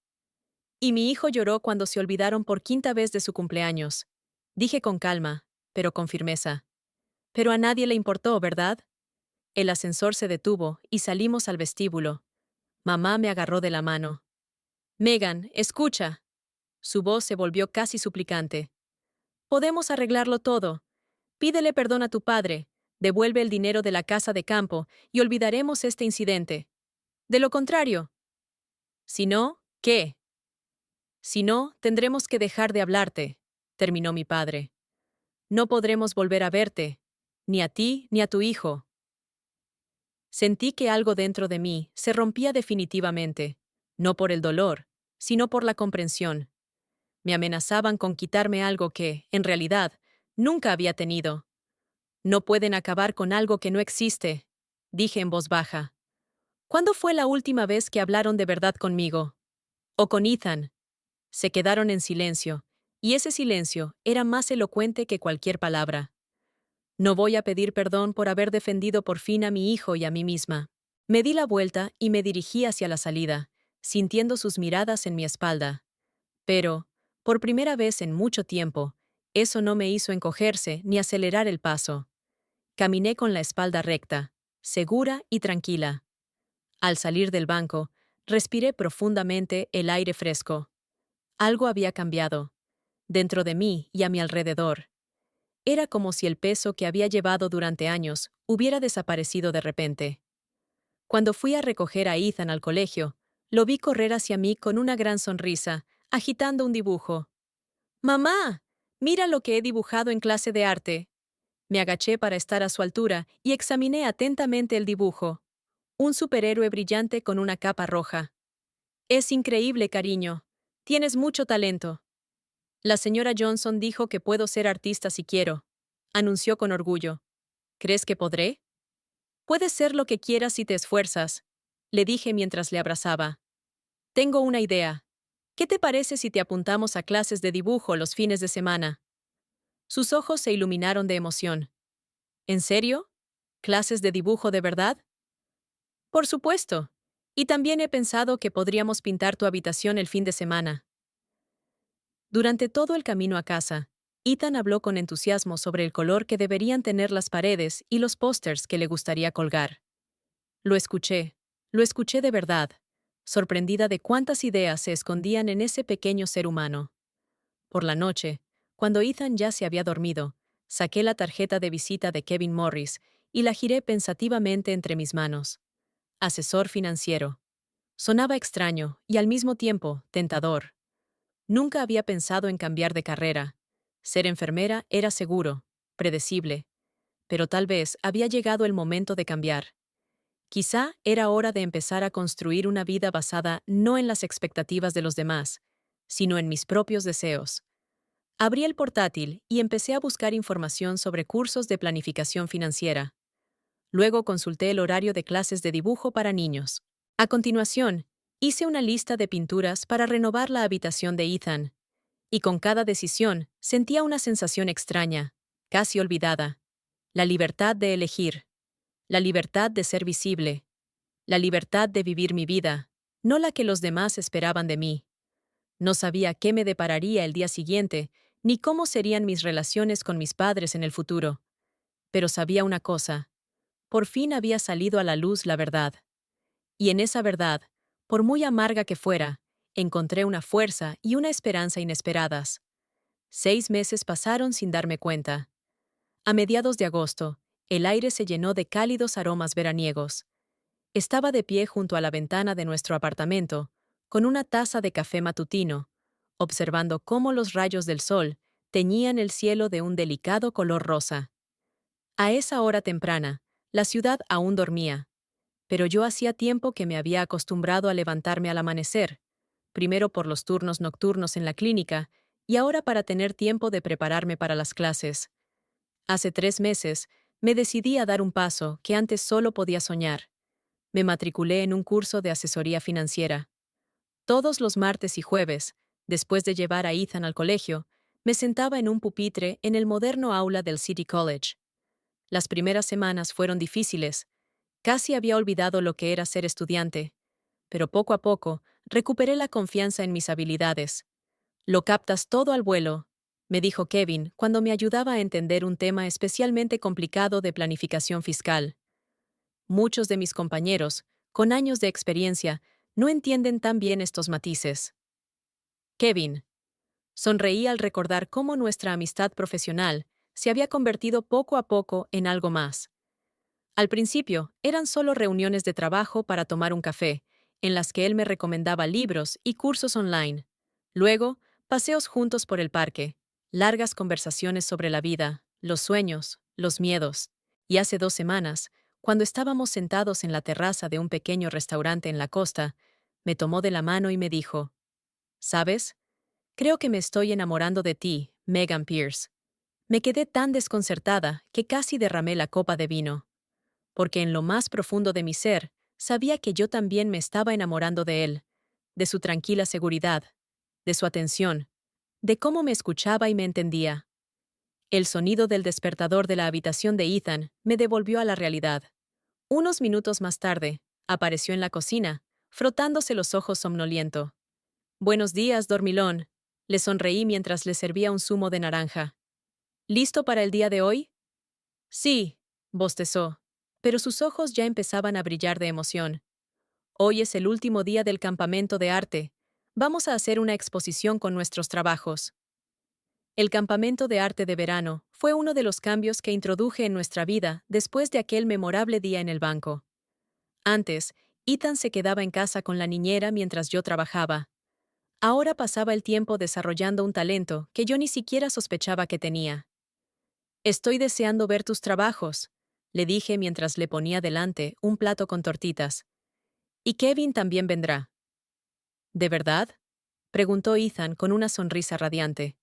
Y mi hijo lloró cuando se olvidaron por quinta vez de su cumpleaños. Dije con calma, pero con firmeza. Pero a nadie le importó, ¿verdad? El ascensor se detuvo y salimos al vestíbulo. Mamá me agarró de la mano. Megan, escucha. Su voz se volvió casi suplicante. Podemos arreglarlo todo. Pídele perdón a tu padre, devuelve el dinero de la casa de campo y olvidaremos este incidente. De lo contrario. Si no, ¿qué? Si no, tendremos que dejar de hablarte, terminó mi padre. No podremos volver a verte, ni a ti ni a tu hijo. Sentí que algo dentro de mí se rompía definitivamente, no por el dolor, sino por la comprensión. Me amenazaban con quitarme algo que, en realidad, nunca había tenido. No pueden acabar con algo que no existe, dije en voz baja. ¿Cuándo fue la última vez que hablaron de verdad conmigo? ¿O con Ethan? Se quedaron en silencio, y ese silencio era más elocuente que cualquier palabra. No voy a pedir perdón por haber defendido por fin a mi hijo y a mí misma. Me di la vuelta y me dirigí hacia la salida, sintiendo sus miradas en mi espalda. Pero, por primera vez en mucho tiempo, eso no me hizo encogerse ni acelerar el paso. Caminé con la espalda recta, segura y tranquila. Al salir del banco, respiré profundamente el aire fresco. Algo había cambiado, dentro de mí y a mi alrededor. Era como si el peso que había llevado durante años hubiera desaparecido de repente. Cuando fui a recoger a Ethan al colegio, lo vi correr hacia mí con una gran sonrisa, agitando un dibujo. ¡Mamá! Mira lo que he dibujado en clase de arte. Me agaché para estar a su altura y examiné atentamente el dibujo. Un superhéroe brillante con una capa roja. Es increíble, cariño. Tienes mucho talento. La señora Johnson dijo que puedo ser artista si quiero, anunció con orgullo. ¿Crees que podré? Puedes ser lo que quieras si te esfuerzas, le dije mientras le abrazaba. Tengo una idea. ¿Qué te parece si te apuntamos a clases de dibujo los fines de semana? Sus ojos se iluminaron de emoción. ¿En serio? ¿Clases de dibujo de verdad? Por supuesto. Y también he pensado que podríamos pintar tu habitación el fin de semana. Durante todo el camino a casa, Ethan habló con entusiasmo sobre el color que deberían tener las paredes y los pósters que le gustaría colgar. Lo escuché de verdad, sorprendida de cuántas ideas se escondían en ese pequeño ser humano. Por la noche, cuando Ethan ya se había dormido, saqué la tarjeta de visita de Kevin Morris y la giré pensativamente entre mis manos. Asesor financiero. Sonaba extraño y al mismo tiempo tentador. Nunca había pensado en cambiar de carrera. Ser enfermera era seguro, predecible, pero tal vez había llegado el momento de cambiar. Quizá era hora de empezar a construir una vida basada no en las expectativas de los demás, sino en mis propios deseos. Abrí el portátil y empecé a buscar información sobre cursos de planificación financiera. Luego consulté el horario de clases de dibujo para niños. A continuación, hice una lista de pinturas para renovar la habitación de Ethan, y con cada decisión sentía una sensación extraña, casi olvidada. La libertad de elegir, la libertad de ser visible, la libertad de vivir mi vida, no la que los demás esperaban de mí. No sabía qué me depararía el día siguiente, ni cómo serían mis relaciones con mis padres en el futuro. Pero sabía una cosa, por fin había salido a la luz la verdad. Y en esa verdad, por muy amarga que fuera, encontré una fuerza y una esperanza inesperadas. 6 meses pasaron sin darme cuenta. A mediados de agosto, el aire se llenó de cálidos aromas veraniegos. Estaba de pie junto a la ventana de nuestro apartamento, con una taza de café matutino, observando cómo los rayos del sol teñían el cielo de un delicado color rosa. A esa hora temprana, la ciudad aún dormía, pero yo hacía tiempo que me había acostumbrado a levantarme al amanecer, primero por los turnos nocturnos en la clínica y ahora para tener tiempo de prepararme para las clases. Hace 3 meses, me decidí a dar un paso que antes solo podía soñar. Me matriculé en un curso de asesoría financiera. Todos los martes y jueves, después de llevar a Ethan al colegio, me sentaba en un pupitre en el moderno aula del City College. Las primeras semanas fueron difíciles. Casi había olvidado lo que era ser estudiante. Pero poco a poco, recuperé la confianza en mis habilidades. Lo captas todo al vuelo, me dijo Kevin cuando me ayudaba a entender un tema especialmente complicado de planificación fiscal. Muchos de mis compañeros, con años de experiencia, no entienden tan bien estos matices. Kevin. Sonreí al recordar cómo nuestra amistad profesional se había convertido poco a poco en algo más. Al principio, eran solo reuniones de trabajo para tomar un café, en las que él me recomendaba libros y cursos online. Luego, paseos juntos por el parque, largas conversaciones sobre la vida, los sueños, los miedos. Y hace 2 semanas, cuando estábamos sentados en la terraza de un pequeño restaurante en la costa, me tomó de la mano y me dijo, ¿sabes? Creo que me estoy enamorando de ti, Megan Pierce. Me quedé tan desconcertada que casi derramé la copa de vino. Porque en lo más profundo de mi ser, sabía que yo también me estaba enamorando de él, de su tranquila seguridad, de su atención, de cómo me escuchaba y me entendía. El sonido del despertador de la habitación de Ethan me devolvió a la realidad. Unos minutos más tarde, apareció en la cocina, frotándose los ojos somnoliento. Buenos días, dormilón. Le sonreí mientras le servía un zumo de naranja. ¿Listo para el día de hoy? Sí, bostezó, pero sus ojos ya empezaban a brillar de emoción. Hoy es el último día del campamento de arte. Vamos a hacer una exposición con nuestros trabajos. El campamento de arte de verano fue uno de los cambios que introduje en nuestra vida después de aquel memorable día en el banco. Antes, Ethan se quedaba en casa con la niñera mientras yo trabajaba. Ahora pasaba el tiempo desarrollando un talento que yo ni siquiera sospechaba que tenía. Estoy deseando ver tus trabajos, le dije mientras le ponía delante un plato con tortitas. Y Kevin también vendrá. ¿De verdad? Preguntó Ethan con una sonrisa radiante.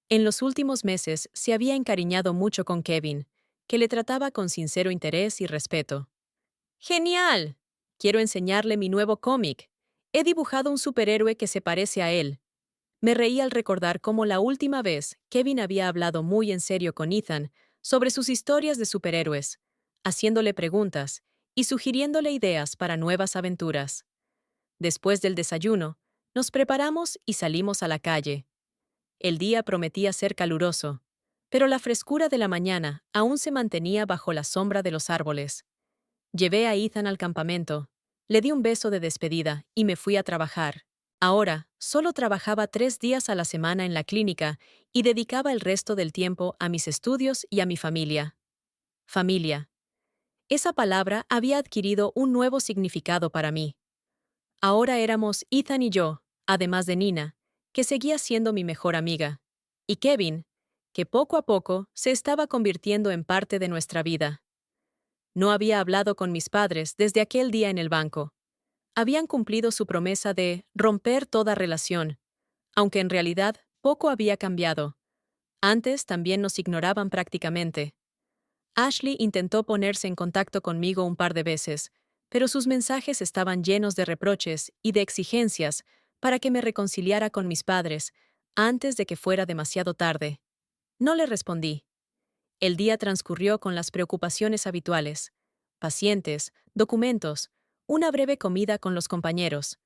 En los últimos meses se había encariñado mucho con Kevin, que le trataba con sincero interés y respeto. ¡Genial! Quiero enseñarle mi nuevo cómic. He dibujado un superhéroe que se parece a él. Me reí al recordar cómo la última vez Kevin había hablado muy en serio con Ethan sobre sus historias de superhéroes, haciéndole preguntas y sugiriéndole ideas para nuevas aventuras. Después del desayuno, nos preparamos y salimos a la calle. El día prometía ser caluroso, pero la frescura de la mañana aún se mantenía bajo la sombra de los árboles. Llevé a Ethan al campamento, le di un beso de despedida y me fui a trabajar. Ahora, solo trabajaba 3 días a la semana en la clínica y dedicaba el resto del tiempo a mis estudios y a mi familia. Familia. Esa palabra había adquirido un nuevo significado para mí. Ahora éramos Ethan y yo, además de Nina, que seguía siendo mi mejor amiga, y Kevin, que poco a poco se estaba convirtiendo en parte de nuestra vida. No había hablado con mis padres desde aquel día en el banco. Habían cumplido su promesa de romper toda relación, aunque en realidad poco había cambiado. Antes también nos ignoraban prácticamente. Ashley intentó ponerse en contacto conmigo un par de veces, pero sus mensajes estaban llenos de reproches y de exigencias para que me reconciliara con mis padres antes de que fuera demasiado tarde. No le respondí. El día transcurrió con las preocupaciones habituales: pacientes, documentos, una breve comida con los compañeros.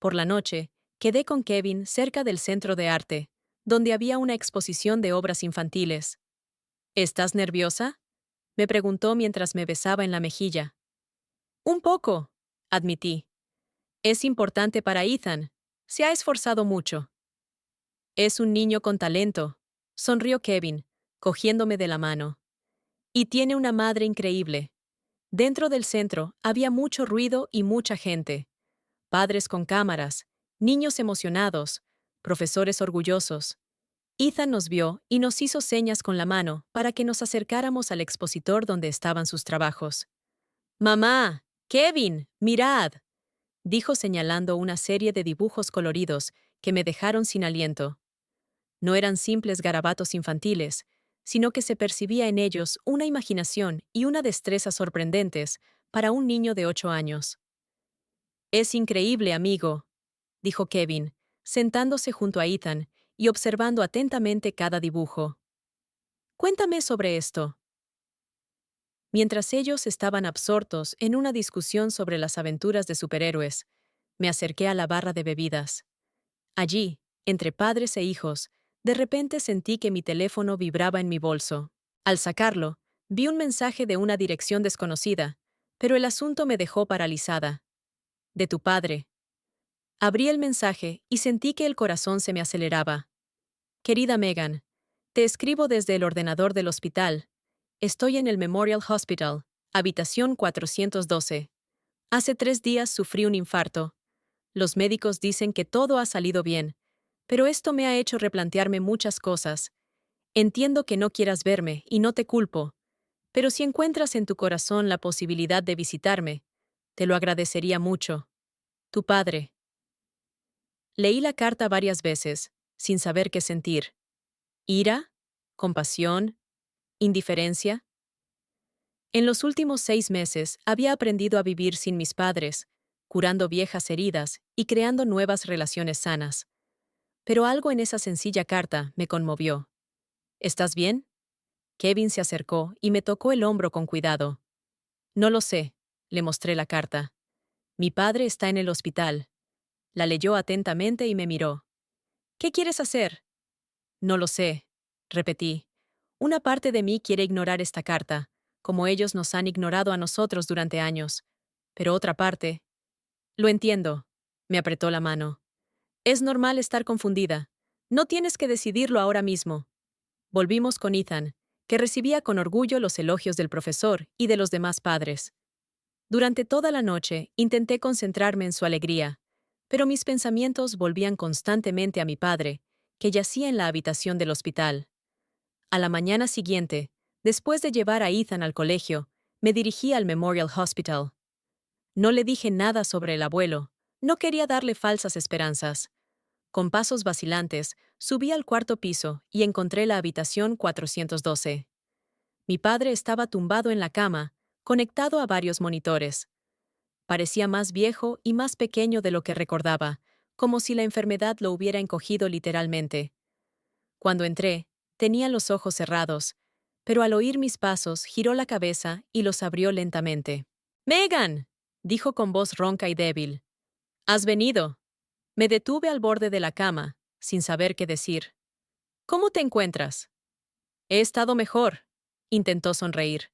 Por la noche, quedé con Kevin cerca del centro de arte, donde había una exposición de obras infantiles. ¿Estás nerviosa?, me preguntó mientras me besaba en la mejilla. Un poco, admití. Es importante para Ethan. Se ha esforzado mucho. Es un niño con talento, sonrió Kevin, cogiéndome de la mano. Y tiene una madre increíble. Dentro del centro había mucho ruido y mucha gente. Padres con cámaras, niños emocionados, profesores orgullosos. Ethan nos vio y nos hizo señas con la mano para que nos acercáramos al expositor donde estaban sus trabajos. «Mamá, Kevin, mirad», dijo señalando una serie de dibujos coloridos que me dejaron sin aliento. No eran simples garabatos infantiles, sino que se percibía en ellos una imaginación y una destreza sorprendentes para un niño de 8 años. «Es increíble, amigo», dijo Kevin, sentándose junto a Ethan y observando atentamente cada dibujo. «Cuéntame sobre esto». Mientras ellos estaban absortos en una discusión sobre las aventuras de superhéroes, me acerqué a la barra de bebidas. Allí, entre padres e hijos, de repente sentí que mi teléfono vibraba en mi bolso. Al sacarlo, vi un mensaje de una dirección desconocida, pero el asunto me dejó paralizada. «De tu padre». Abrí el mensaje y sentí que el corazón se me aceleraba. «Querida Megan, te escribo desde el ordenador del hospital. Estoy en el Memorial Hospital, habitación 412. Hace 3 días sufrí un infarto. Los médicos dicen que todo ha salido bien, pero esto me ha hecho replantearme muchas cosas. Entiendo que no quieras verme y no te culpo, pero si encuentras en tu corazón la posibilidad de visitarme, te lo agradecería mucho. Tu padre». Leí la carta varias veces, sin saber qué sentir. ¿Ira? ¿Compasión? ¿Indiferencia? En los últimos 6 meses había aprendido a vivir sin mis padres, curando viejas heridas y creando nuevas relaciones sanas. Pero algo en esa sencilla carta me conmovió. ¿Estás bien? Kevin se acercó y me tocó el hombro con cuidado. No lo sé, le mostré la carta. Mi padre está en el hospital. La leyó atentamente y me miró. ¿Qué quieres hacer? No lo sé, repetí. Una parte de mí quiere ignorar esta carta, como ellos nos han ignorado a nosotros durante años. Pero otra parte... Lo entiendo. Me apretó la mano. Es normal estar confundida. No tienes que decidirlo ahora mismo. Volvimos con Ethan, que recibía con orgullo los elogios del profesor y de los demás padres. Durante toda la noche intenté concentrarme en su alegría, pero mis pensamientos volvían constantemente a mi padre, que yacía en la habitación del hospital. A la mañana siguiente, después de llevar a Ethan al colegio, me dirigí al Memorial Hospital. No le dije nada sobre el abuelo, no quería darle falsas esperanzas. Con pasos vacilantes, subí al cuarto piso y encontré la habitación 412. Mi padre estaba tumbado en la cama, conectado a varios monitores. Parecía más viejo y más pequeño de lo que recordaba, como si la enfermedad lo hubiera encogido literalmente. Cuando entré, tenía los ojos cerrados, pero al oír mis pasos giró la cabeza y los abrió lentamente. «¡Megan!», dijo con voz ronca y débil. «¿Has venido?». Me detuve al borde de la cama, sin saber qué decir. «¿Cómo te encuentras?». «He estado mejor», intentó sonreír.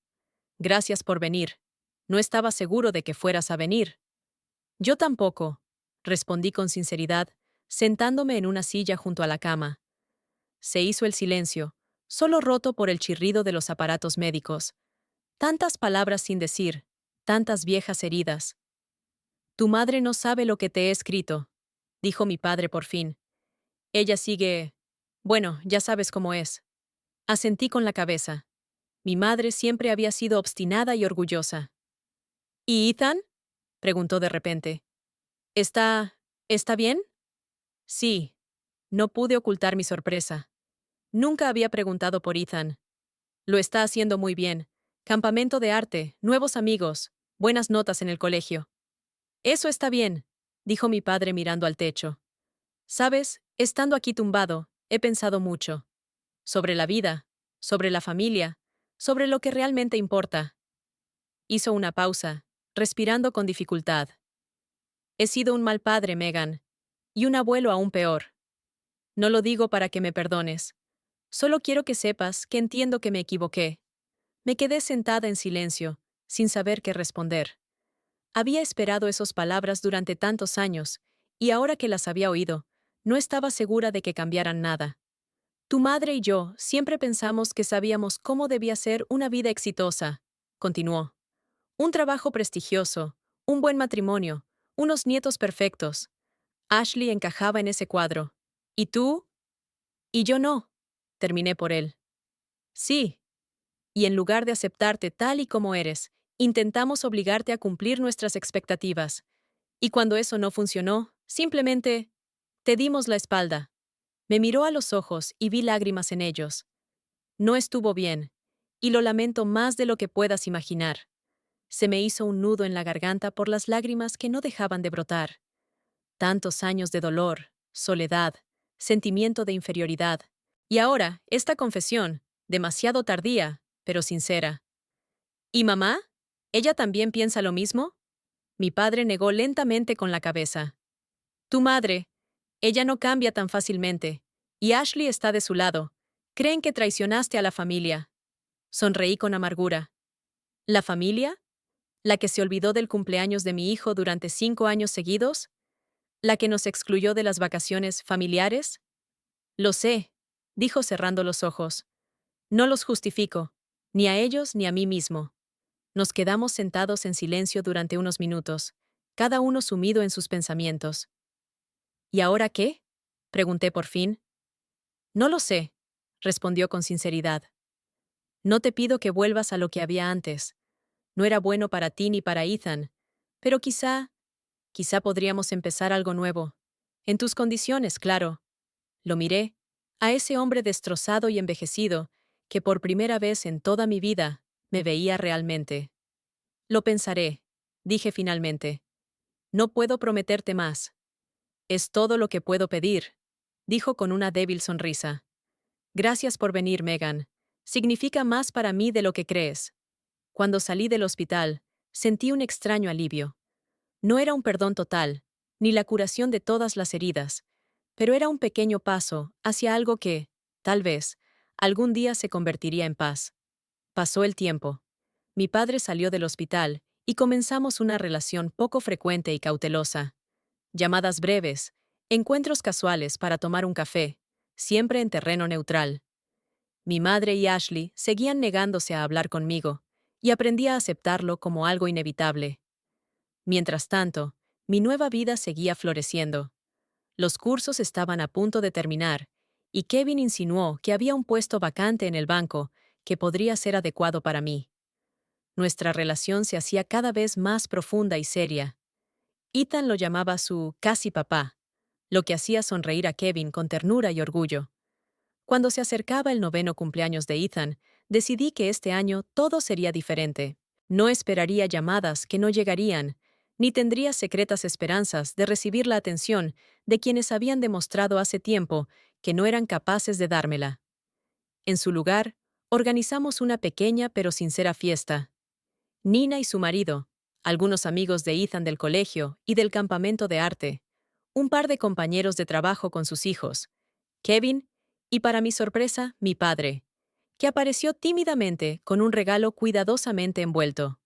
«Gracias por venir. No estaba seguro de que fueras a venir». «Yo tampoco», respondí con sinceridad, sentándome en una silla junto a la cama. Se hizo el silencio, solo roto por el chirrido de los aparatos médicos. Tantas palabras sin decir, tantas viejas heridas. «Tu madre no sabe lo que te he escrito», dijo mi padre por fin. «Ella sigue... Bueno, ya sabes cómo es». Asentí con la cabeza. Mi madre siempre había sido obstinada y orgullosa. «¿Y Ethan?», preguntó de repente. ¿Está bien?» Sí. No pude ocultar mi sorpresa. Nunca había preguntado por Ethan. Lo está haciendo muy bien. Campamento de arte, nuevos amigos, buenas notas en el colegio. Eso está bien, dijo mi padre mirando al techo. Sabes, estando aquí tumbado, he pensado mucho. Sobre la vida, sobre la familia, sobre lo que realmente importa. Hizo una pausa, respirando con dificultad. He sido un mal padre, Megan, y un abuelo aún peor. No lo digo para que me perdones. Solo quiero que sepas que entiendo que me equivoqué. Me quedé sentada en silencio, sin saber qué responder. Había esperado esas palabras durante tantos años, y ahora que las había oído, no estaba segura de que cambiaran nada. Tu madre y yo siempre pensamos que sabíamos cómo debía ser una vida exitosa, continuó. Un trabajo prestigioso, un buen matrimonio, unos nietos perfectos. Ashley encajaba en ese cuadro. ¿Y tú? Y yo no. Terminé por él. Sí. Y en lugar de aceptarte tal y como eres, intentamos obligarte a cumplir nuestras expectativas. Y cuando eso no funcionó, simplemente te dimos la espalda. Me miró a los ojos y vi lágrimas en ellos. No estuvo bien, y lo lamento más de lo que puedas imaginar. Se me hizo un nudo en la garganta por las lágrimas que no dejaban de brotar. Tantos años de dolor, soledad, sentimiento de inferioridad. Y ahora, esta confesión, demasiado tardía, pero sincera. ¿Y mamá? ¿Ella también piensa lo mismo? Mi padre negó lentamente con la cabeza. Tu madre. Ella no cambia tan fácilmente. Y Ashley está de su lado. Creen que traicionaste a la familia. Sonreí con amargura. ¿La familia? ¿La que se olvidó del cumpleaños de mi hijo durante 5 años seguidos? ¿La que nos excluyó de las vacaciones familiares? Lo sé, dijo cerrando los ojos. No los justifico, ni a ellos ni a mí mismo. Nos quedamos sentados en silencio durante unos minutos, cada uno sumido en sus pensamientos. ¿Y ahora qué?, pregunté por fin. No lo sé, respondió con sinceridad. No te pido que vuelvas a lo que había antes. No era bueno para ti ni para Ethan, pero quizá podríamos empezar algo nuevo. En tus condiciones, claro. Lo miré, a ese hombre destrozado y envejecido, que por primera vez en toda mi vida me veía realmente. Lo pensaré, dije finalmente. No puedo prometerte más. Es todo lo que puedo pedir, dijo con una débil sonrisa. Gracias por venir, Megan. Significa más para mí de lo que crees. Cuando salí del hospital, sentí un extraño alivio. No era un perdón total, ni la curación de todas las heridas, pero era un pequeño paso hacia algo que, tal vez, algún día se convertiría en paz. Pasó el tiempo. Mi padre salió del hospital y comenzamos una relación poco frecuente y cautelosa. Llamadas breves, encuentros casuales para tomar un café, siempre en terreno neutral. Mi madre y Ashley seguían negándose a hablar conmigo, y aprendí a aceptarlo como algo inevitable. Mientras tanto, mi nueva vida seguía floreciendo. Los cursos estaban a punto de terminar, y Kevin insinuó que había un puesto vacante en el banco que podría ser adecuado para mí. Nuestra relación se hacía cada vez más profunda y seria. Ethan lo llamaba su casi papá, lo que hacía sonreír a Kevin con ternura y orgullo. Cuando se acercaba el 9º cumpleaños de Ethan, decidí que este año todo sería diferente. No esperaría llamadas que no llegarían, ni tendría secretas esperanzas de recibir la atención de quienes habían demostrado hace tiempo que no eran capaces de dármela. En su lugar, organizamos una pequeña pero sincera fiesta. Nina y su marido, algunos amigos de Ethan del colegio y del campamento de arte, un par de compañeros de trabajo con sus hijos, Kevin y, para mi sorpresa, mi padre, que apareció tímidamente con un regalo cuidadosamente envuelto.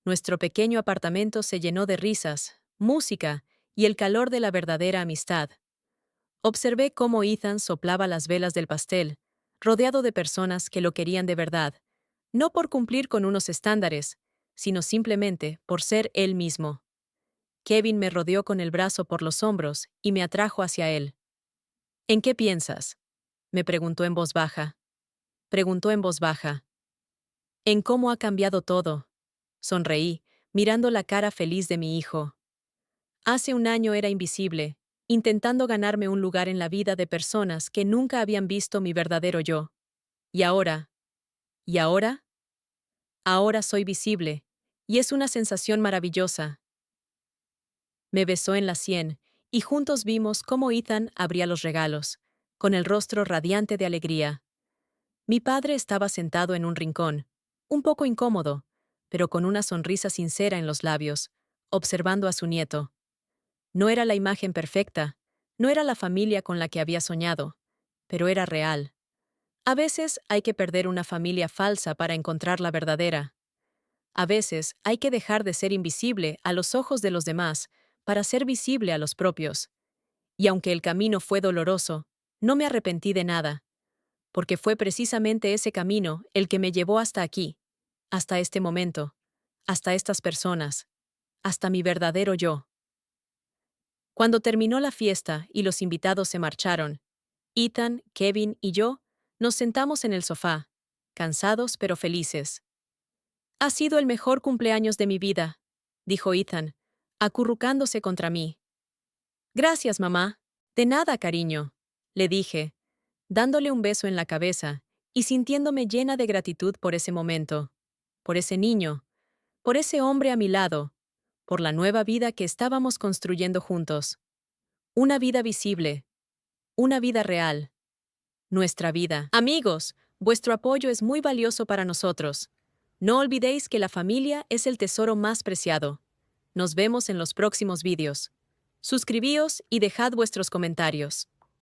Nuestro pequeño apartamento se llenó de risas, música y el calor de la verdadera amistad. Observé cómo Ethan soplaba las velas del pastel, rodeado de personas que lo querían de verdad, no por cumplir con unos estándares, sino simplemente por ser él mismo. Kevin me rodeó con el brazo por los hombros y me atrajo hacia él. ¿En qué piensas?, me preguntó en voz baja. Preguntó en voz baja. En cómo ha cambiado todo. Sonreí, mirando la cara feliz de mi hijo. Hace un año era invisible, intentando ganarme un lugar en la vida de personas que nunca habían visto mi verdadero yo. ¿Y ahora? ¿Y ahora? Ahora soy visible, y es una sensación maravillosa. Me besó en la sien, y juntos vimos cómo Ethan abría los regalos, con el rostro radiante de alegría. Mi padre estaba sentado en un rincón, un poco incómodo, pero con una sonrisa sincera en los labios, observando a su nieto. No era la imagen perfecta, no era la familia con la que había soñado, pero era real. A veces hay que perder una familia falsa para encontrar la verdadera. A veces hay que dejar de ser invisible a los ojos de los demás para ser visible a los propios. Y aunque el camino fue doloroso, no me arrepentí de nada, porque fue precisamente ese camino el que me llevó hasta aquí, hasta este momento, hasta estas personas, hasta mi verdadero yo. Cuando terminó la fiesta y los invitados se marcharon, Ethan, Kevin y yo nos sentamos en el sofá, cansados pero felices. Ha sido el mejor cumpleaños de mi vida, dijo Ethan, acurrucándose contra mí. Gracias, mamá. De nada, cariño, le dije, dándole un beso en la cabeza y sintiéndome llena de gratitud por ese momento, por ese niño, por ese hombre a mi lado, por la nueva vida que estábamos construyendo juntos. Una vida visible, una vida real, nuestra vida. Amigos, vuestro apoyo es muy valioso para nosotros. No olvidéis que la familia es el tesoro más preciado. Nos vemos en los próximos vídeos. Suscribíos y dejad vuestros comentarios.